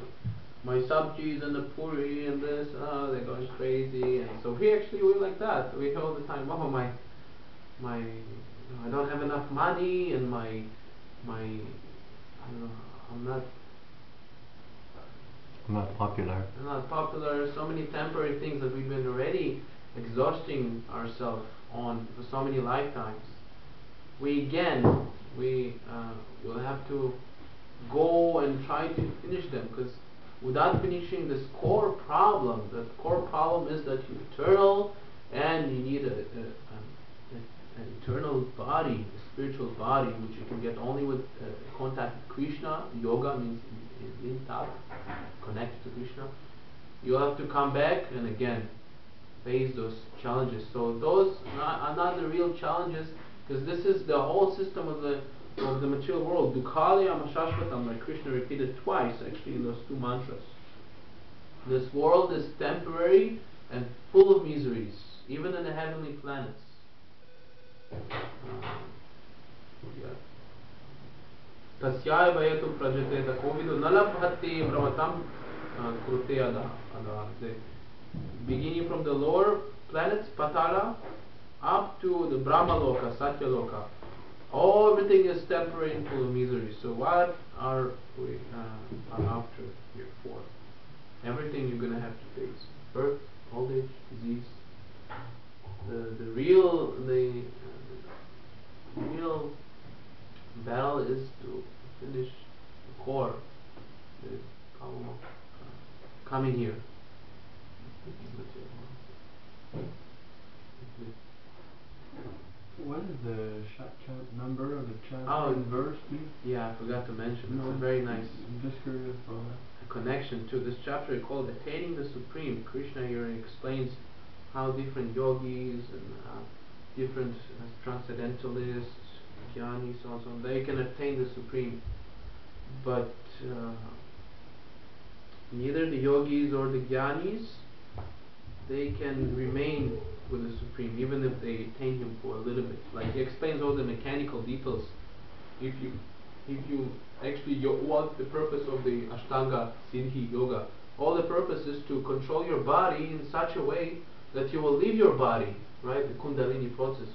sabjis and the puri and this. Oh, they're going crazy. And so we're like that. We all the time. Oh my, I don't have enough money, and my I don't know. I'm not popular. So many temporary things that we've been already exhausting ourselves on for so many lifetimes. We will have to go and try to finish them, because without finishing this core problem, the core problem is that you're eternal and you need an eternal body, a spiritual body, which you can get only with contact with Krishna. Yoga means in touch, connected to Krishna. You have to come back and again face those challenges. So those are not the real challenges, because this is the whole system of the material world. Dukhalayam Shashvatam, like Krishna repeated twice actually in those two mantras. This world is temporary and full of miseries, even in the heavenly planets. Tasyaya vayatu prajate takovidu nalabhati brahmatam krute ada. Beginning from the lower planets, Patala, up to the Brahma Loka, Satya Loka. Everything is temporary and full of misery. So what are we after here for? Everything you're going to have to face: birth, old age, disease. The real battle is to finish the core, the problem of coming here. What is the number of the chapter Oh, and verse, please? yeah, I forgot to mention. No, It's a very nice I'm just curious about that. connection to this chapter called Attaining the Supreme. Krishna here explains how different yogis and different transcendentalists, jnanis, so on, so on, they can attain the Supreme. But neither the yogis or the jnanis, they can remain with the Supreme, even if they attain Him for a little bit. Like he explains all the mechanical details. If you actually what the purpose of the Ashtanga Siddhi Yoga, all the purpose is to control your body in such a way that you will leave your body, right? The Kundalini process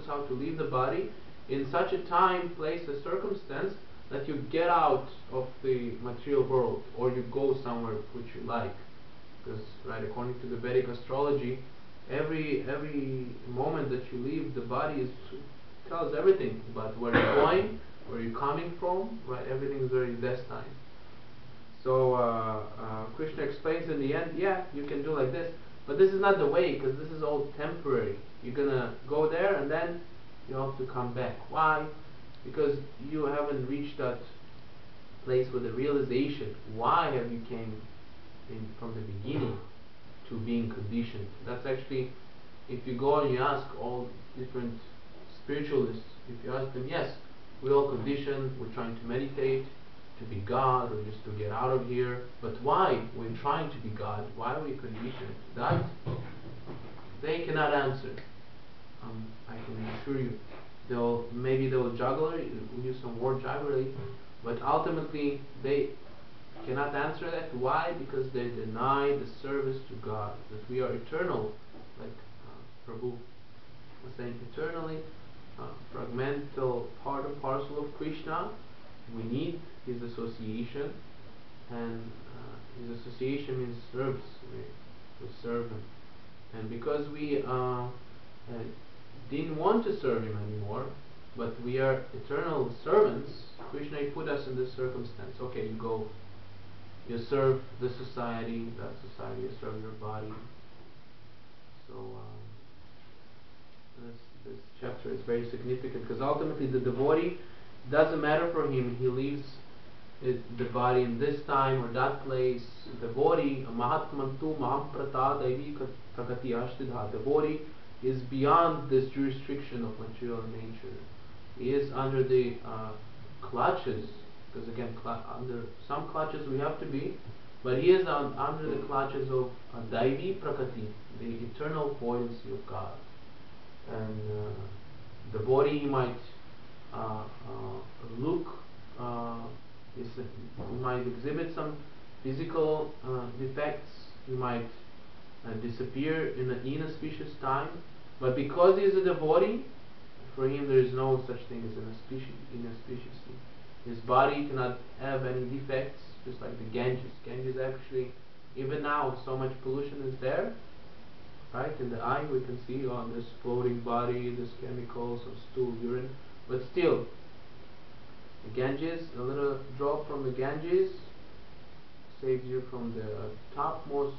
how to leave the body in such a time, place, a circumstance that you get out of the material world or you go somewhere which you like. Because, right, according to the Vedic astrology, every moment that you leave the body tells everything about where you're going, where you're coming from, right? Everything is very destined. So Krishna explains in the end, yeah, you can do like this, but this is not the way, because this is all temporary. You're gonna go there and then you have to come back. Why? Because you haven't reached that place with the realization. Why have you came from the beginning to being conditioned? That's actually, if you go and you ask all different spiritualists, if you ask them, yes, we're all conditioned, we're trying to meditate, to be God, or just to get out of here, but why we're trying to be God? Why are we conditioned? That they cannot answer. I can assure you. Maybe they'll juggle it, use some word jugglery, but ultimately they cannot answer that. Why? Because they deny the service to God, that we are eternal, like Prabhu was saying, eternally fragmental part and parcel of Krishna. We need His association, and His association means service. We serve Him, and because we didn't want to serve Him anymore, but we are eternal servants, Krishna put us in this circumstance. Okay, you go, you serve the society, that society, you serve your body. So this chapter is very significant, because ultimately the devotee, doesn't matter for him, he leaves the body in this time or that place. Devotee, Mahatmantu Mahamprata Devi Prakati Ashtidha, devotee is beyond this jurisdiction of material nature. He is under the clutches, because again, under some clutches we have to be, but he is under the clutches of Daivi Prakati, the eternal potency of God. And the body might look, he might exhibit some physical defects, he might disappear in an inauspicious time, but because he is a devotee, for him there is no such thing as inauspiciously. His body cannot have any defects, just like the Ganges. Ganges actually, even now, so much pollution is there, right? In the eye we can see this floating body, this chemicals of stool, urine, but still, the Ganges, a little drop from the Ganges saves you from the topmost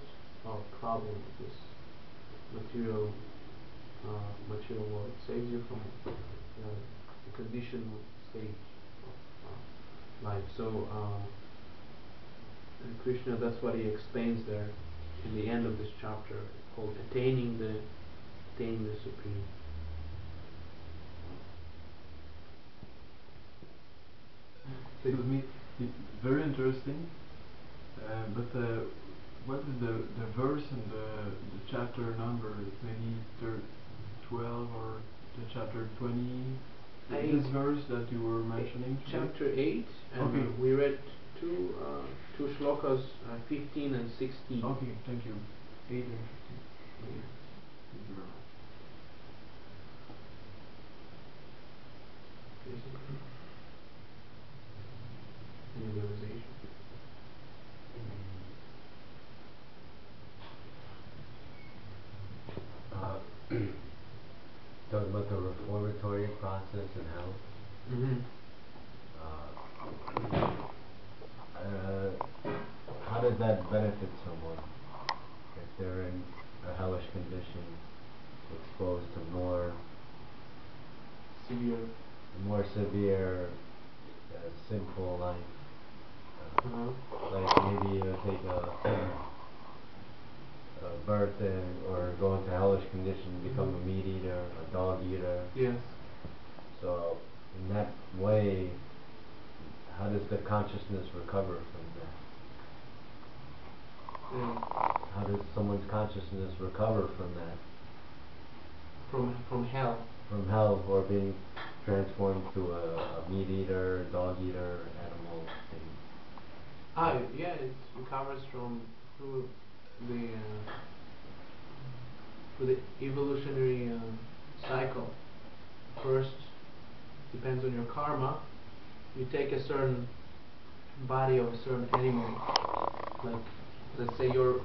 problem of this material world. It saves you from the conditional state of life. So and Krishna, that's what he explains there in the end of this chapter, called attaining the Supreme. Excuse me, it's very interesting, but what is the verse and the chapter number? Maybe 12 or the chapter 20? This verse that you were mentioning? Chapter 8, and okay. We read two shlokas, 15 and 16. Okay, thank you. 8 and 15. Yeah. Thank you very much. Any realization? Talking about the reformatory process and how how does that benefit someone if they're in a hellish condition, exposed to more severe. A more severe, sinful life. Like maybe you take a birth in, or go into hellish condition, become a meat eater, a dog eater. Yes. So in that way, how does the consciousness recover from that? How does someone's consciousness recover from that? From hell. From hell, or being transformed to a meat eater, dog eater, animal thing. Yeah, it recovers through the evolutionary cycle. First, depends on your karma. You take a certain body of a certain animal, like let's say your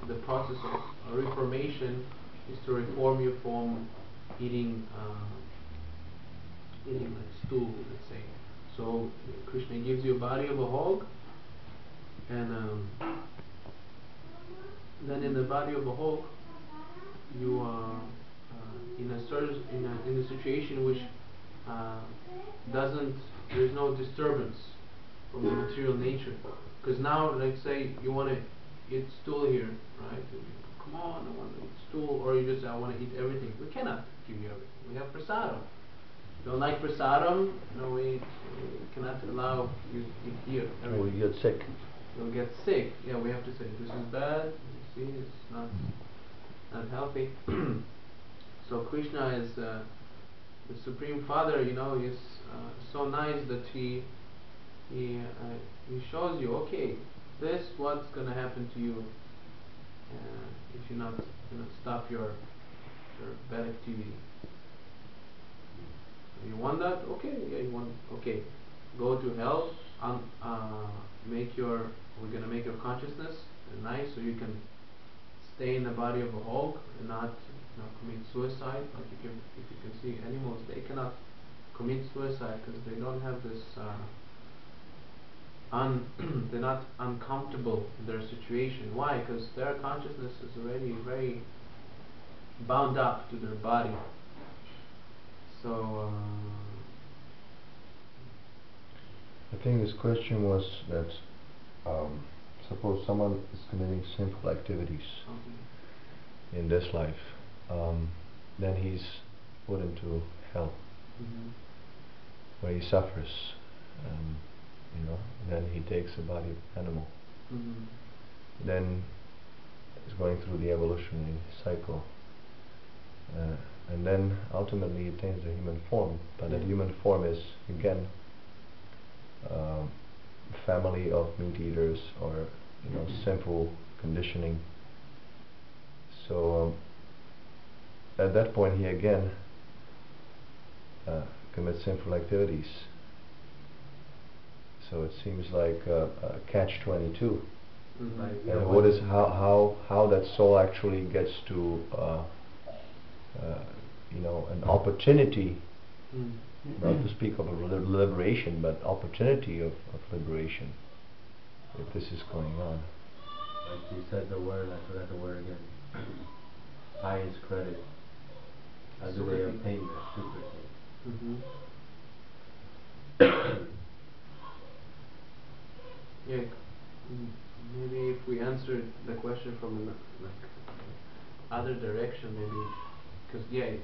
the process of reformation is to reform you from eating like stool, let's say. So Krishna gives you a body of a hog, and then in the body of a hog, you are in a situation which doesn't there is no disturbance from the material nature. Because now, let's say you want to eat stool here, right? And you, come on, I want to eat stool, or you just say I want to eat everything. We cannot give you everything. We have prasadam. You don't like prasadam? No, we cannot allow you to eat here. Or you get sick. You'll get sick. Yeah, we have to say this is bad. You see, it's not healthy. So Krishna is the Supreme Father. You know, is so nice that he shows you, okay, this what's gonna happen to you if you not stop your bad activity. You want that? Okay, yeah, you want. Okay, go to hell. We're gonna make your consciousness nice, so you can stay in the body of a hog and not commit suicide. Like if you can see animals, they cannot commit suicide because they don't have this. They're not uncomfortable in their situation. Why? Because their consciousness is already very bound up to their body. So I think this question was that suppose someone is committing sinful activities in this life, then he's put into hell, where he suffers. Then he takes a body of animal. Then he's going through the evolutionary cycle, and then ultimately he attains a human form. But that human form is again family of meat eaters, or sinful conditioning. So at that point he again commits sinful activities. So it seems like a catch-22. And what is how that soul actually gets to an opportunity, not to speak of a liberation, but opportunity of liberation, if this is going on. Like you said the word, I forgot the word again. Highest credit. How do they obtain that? Yeah, maybe if we answer the question from other direction, maybe, because yeah, it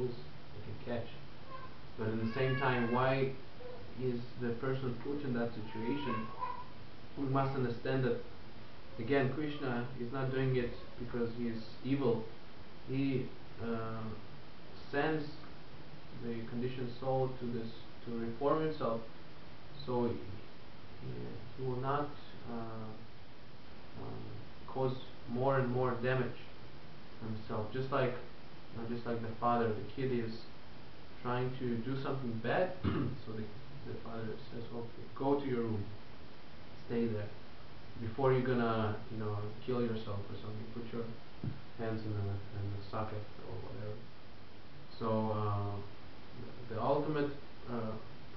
is like a catch. But at the same time, why is the person put in that situation? We must understand that again, Krishna is not doing it because he is evil. He sends the conditioned soul to reform itself, so he will not cause more and more damage himself. Just like the father, the kid is trying to do something bad, so the father says, "Okay, go to your room, stay there. Before you're gonna, kill yourself or something, put your hands in the socket or whatever." So the ultimate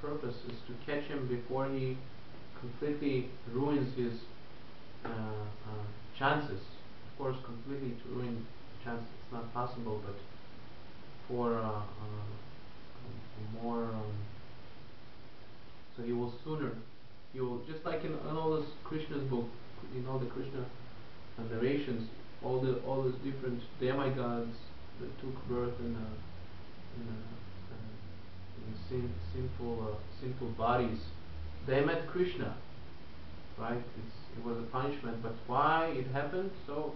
purpose is to catch him before he completely ruins his chances. Of course, completely to ruin chances it's not possible, but for more. So he will sooner. He will just like in all this Krishna's book, in all the Krishna narrations, all those different demigods that took birth in sinful bodies. They met Krishna, right? It was a punishment, but why it happened? So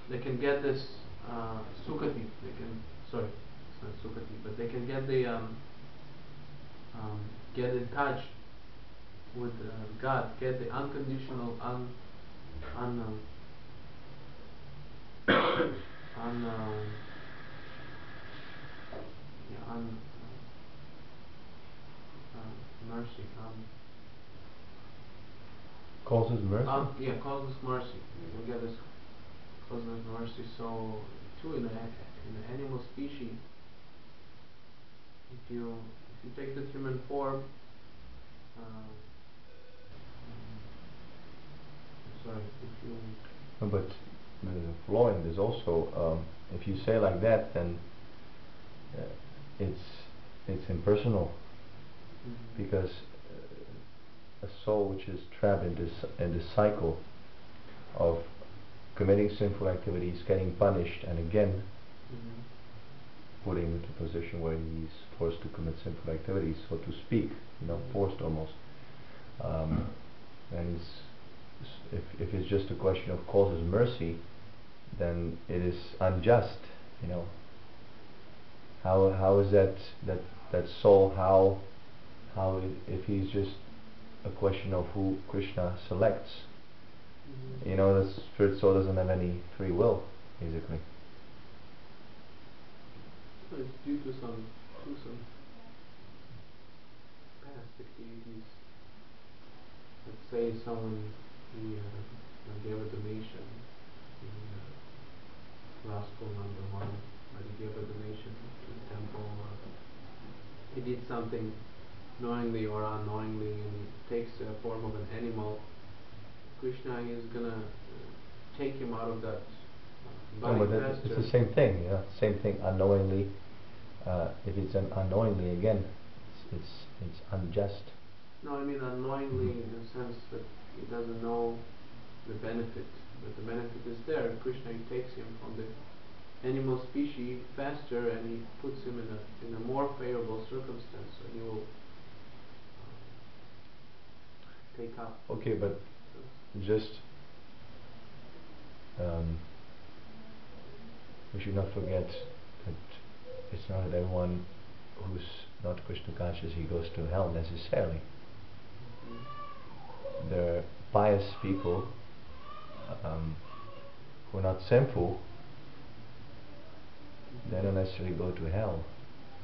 they can get this sukati. They can, sorry, it's not sukati, but they can get the get in touch with God, get the unconditional, un yeah, mercy, Causes mercy. yeah, causeless mercy. You get this causeless mercy. So too in the animal species, if you take the human form, sorry, if you No, but there's a flaw in this also. If you say like that, then uh, it's impersonal, because a soul which is trapped in this cycle of committing sinful activities, getting punished, and again putting into a position where he's forced to commit sinful activities, so to speak, forced almost. And if it's just a question of causes mercy, then it is unjust. How is that soul? If he's just a question of who Krishna selects? The spirit soul doesn't have any free will, basically. So it's due to some past activities. Let's say someone he gave a donation in gospel number one, but he gave a donation to the temple. He did something knowingly or unknowingly, and he takes the form of an animal. Krishna is gonna take him out of that body faster. It's the same thing, same thing. Unknowingly, if it's an unknowingly, again, it's unjust. No, I mean unknowingly in the sense that he doesn't know the benefit, but the benefit is there. Krishna, he takes him from the animal species faster, and he puts him in a more favorable circumstance, so he will take up. Okay, but just we should not forget that it's not that everyone who's not Krishna conscious, he goes to hell necessarily. There are pious people who are not sinful. They don't necessarily go to hell.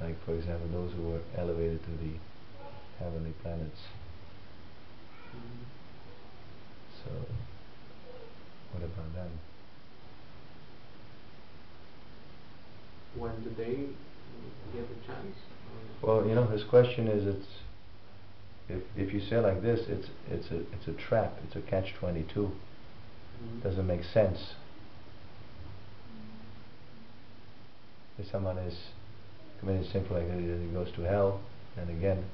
Like, for example, those who were elevated to the heavenly planets. So, what about them? When do they get a chance? Well, his question is, if you say like this, it's a trap. It's a catch-22. Doesn't make sense. If someone is committing sinful activity, then he goes to hell, and again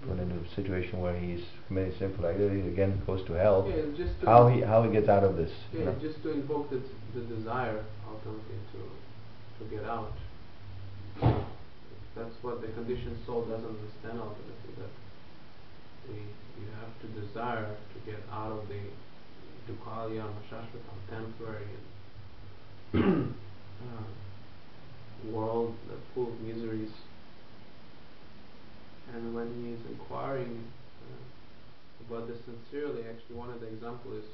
put into a situation where he's committing sinful activity, again goes to hell. Yeah, just how he gets out of this? Yeah, just to invoke the desire ultimately to get out. That's what the conditioned soul doesn't understand ultimately, that you have to desire to get out of the dukkha, shashvatam, temporary world that's full of miseries. And when he is inquiring about this sincerely, actually one of the examples is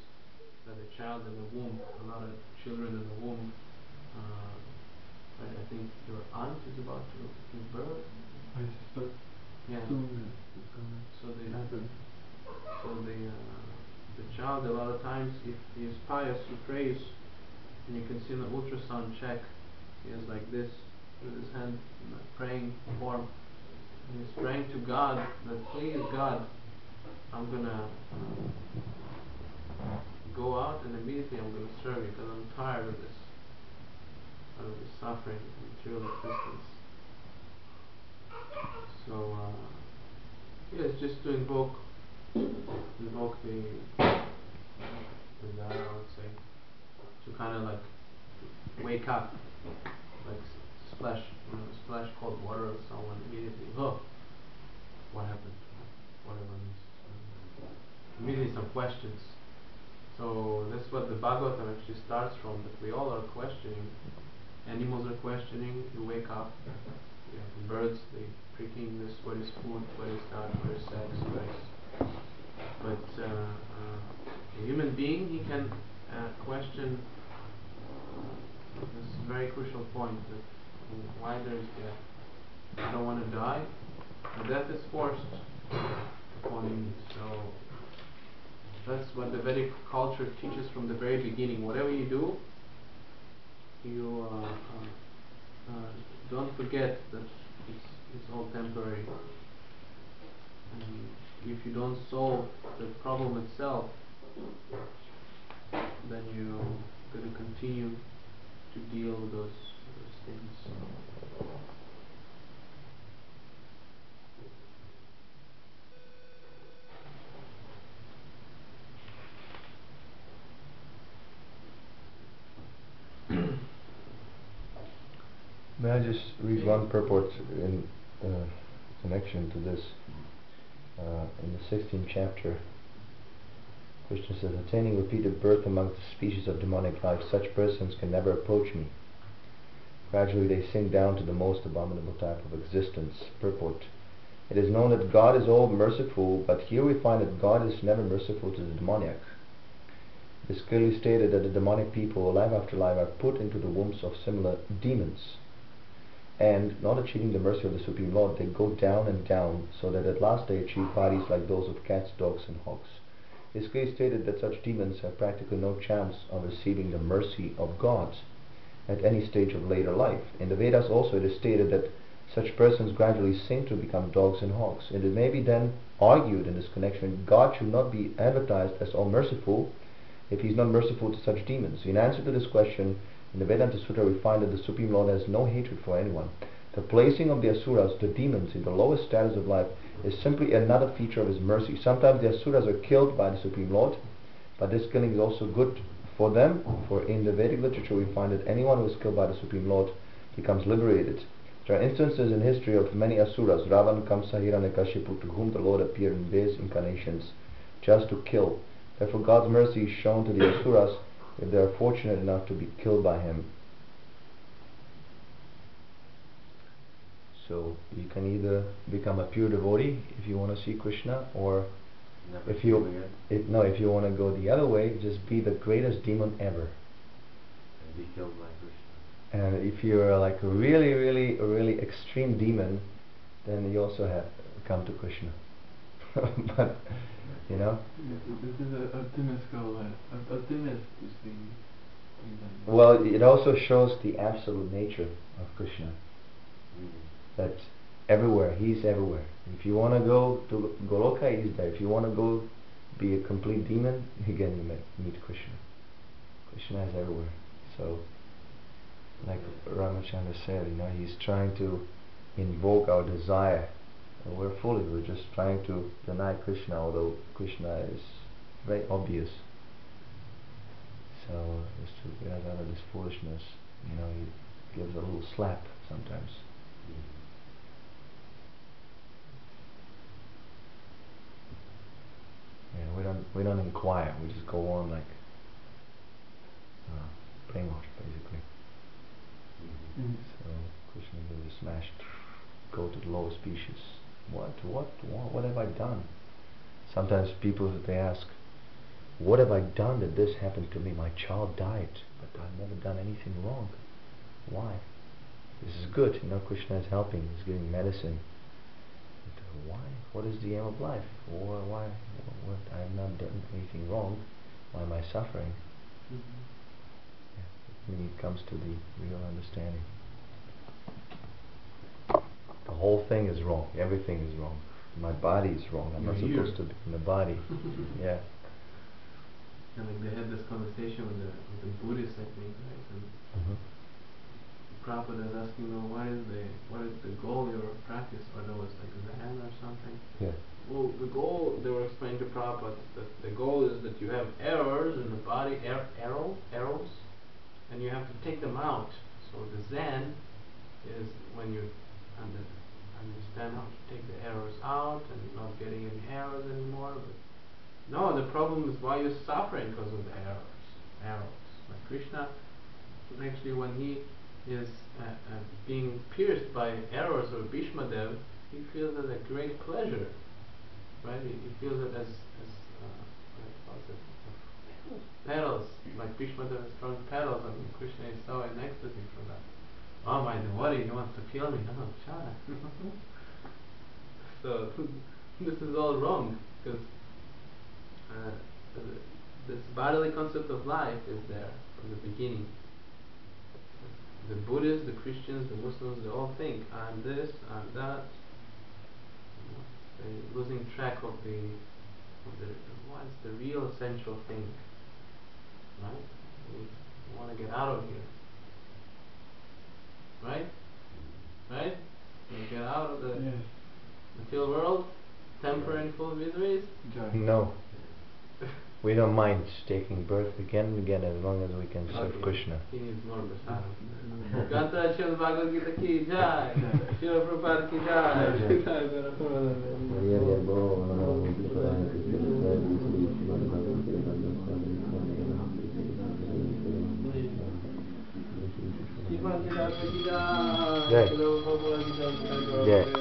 that a child in the womb, a lot of children in the womb, I think your aunt is about to give birth. I suspect soon it's going to happen. So the child, a lot of times, if he is pious, he prays, and you can see in the ultrasound check, he is like this, with his hand in the praying form, and he's praying to God that, please God, I'm gonna go out and immediately I'm gonna serve you, because I'm tired of this suffering, material existence. So yeah, it's just to invoke the desire, I would say, to kind of like wake up, like splash, splash cold water on someone immediately. Oh, what happened? Whatever it is. Immediately some questions. So that's what the Bhagavatam actually starts from, that we all are questioning. Animals are questioning, you wake up. Yeah, the birds, they freaking this, what is food, what is that, what is sex, what is... But a human being, he can question this very crucial point, that why there is death. I don't want to die, but death is forced upon me. So that's what the Vedic culture teaches from the very beginning. Whatever you do, you don't forget that it's all temporary. And if you don't solve the problem itself, then you're going to continue to deal with those things. May I just read one purport in connection to this? In the 16th chapter, Krishna says, attaining repeated birth amongst the species of demonic life, such persons can never approach me. Gradually they sink down to the most abominable type of existence. Purport. It is known that God is all merciful, but here we find that God is never merciful to the demoniac. It is clearly stated that the demonic people, life after life, are put into the wombs of similar demons. And not achieving the mercy of the Supreme Lord, they go down and down, so that at last they achieve bodies like those of cats, dogs and hogs. It is clearly stated that such demons have practically no chance of receiving the mercy of God at any stage of later life. In the Vedas also it is stated that such persons gradually sink to become dogs and hogs. And it may be then argued in this connection, God should not be advertised as all merciful if he is not merciful to such demons. In answer to this question, in the Vedanta Sutra we find that the Supreme Lord has no hatred for anyone. The placing of the asuras, the demons, in the lowest status of life is simply another feature of his mercy. Sometimes the asuras are killed by the Supreme Lord, but this killing is also good for them, for in the Vedic literature we find that anyone who is killed by the Supreme Lord becomes liberated. There are instances in history of many asuras, Ravan, Kamsa, Hiranyakashipu, to whom the Lord appeared in various incarnations just to kill. Therefore God's mercy is shown to the asuras if they are fortunate enough to be killed by him. So you can either become a pure devotee if you want to see Krishna, or Never if you again. want to go the other way, just be the greatest demon ever. And be killed by Krishna. And if you're like a really extreme demon, then you also have come to Krishna. But you know. This is a optimist called optimist is the reason. Well, it also shows the absolute nature of Krishna. That everywhere, he's everywhere. If you want to go to Goloka, he's there. If you want to go be a complete demon, again you meet Krishna. Krishna is everywhere. So, like Ramachandra said, he's trying to invoke our desire. And we're foolish, we're just trying to deny Krishna, although Krishna is very obvious. So, just to get out of this foolishness, he gives a little slap sometimes. Yeah, we don't inquire. We just go on like brainwashed, basically. So Krishna gives a smash. Go to the lower species. What have I done? Sometimes people they ask, what have I done that this happened to me? My child died, but I've never done anything wrong. Why? This is good. Krishna is helping. He's giving medicine. Why? What is the aim of life? Why? What? I have not done anything wrong. Why am I suffering? When it comes to the real understanding, the whole thing is wrong. Everything is wrong. My body is wrong. I'm not supposed to be in the body. Yeah. And like they had this conversation with the Buddhists, I think, right? And Prabhupada is asking, what is the goal of your practice, or there was like Zen or something. Yeah. Well, the goal, they were explaining to Prabhupada that the goal is that you have errors in the body, arrows, and you have to take them out. So the Zen is when you understand how to take the errors out and not getting any errors anymore. But no, the problem is why you're suffering because of the arrows. Like Krishna, actually when he is being pierced by arrows of Bhishma Dev, he feels it a great pleasure. Right? He feels it as petals, like Bhishma Dev is throwing petals, and Krishna is so in ecstasy from that. Oh my devotee, he wants to kill me. No, Chana. So this is all wrong, because this bodily concept of life is there from the beginning. The Buddhists, the Christians, the Muslims, they all think, I'm this, I'm that. They're losing track of what's the real essential thing. Right? We want to get out of here. Right? Right? You get out of the material world, temporary and full of miseries? No. We don't mind taking birth again and again as long as we can serve Krishna. He needs more prasadam. Ganta Srimad Bhagavad Gita ki jai. Srila Prabhupada ki jai. Srimad Bhagavad Gita ki jai. Jai. Srila Prabhupada ki jai. Jai.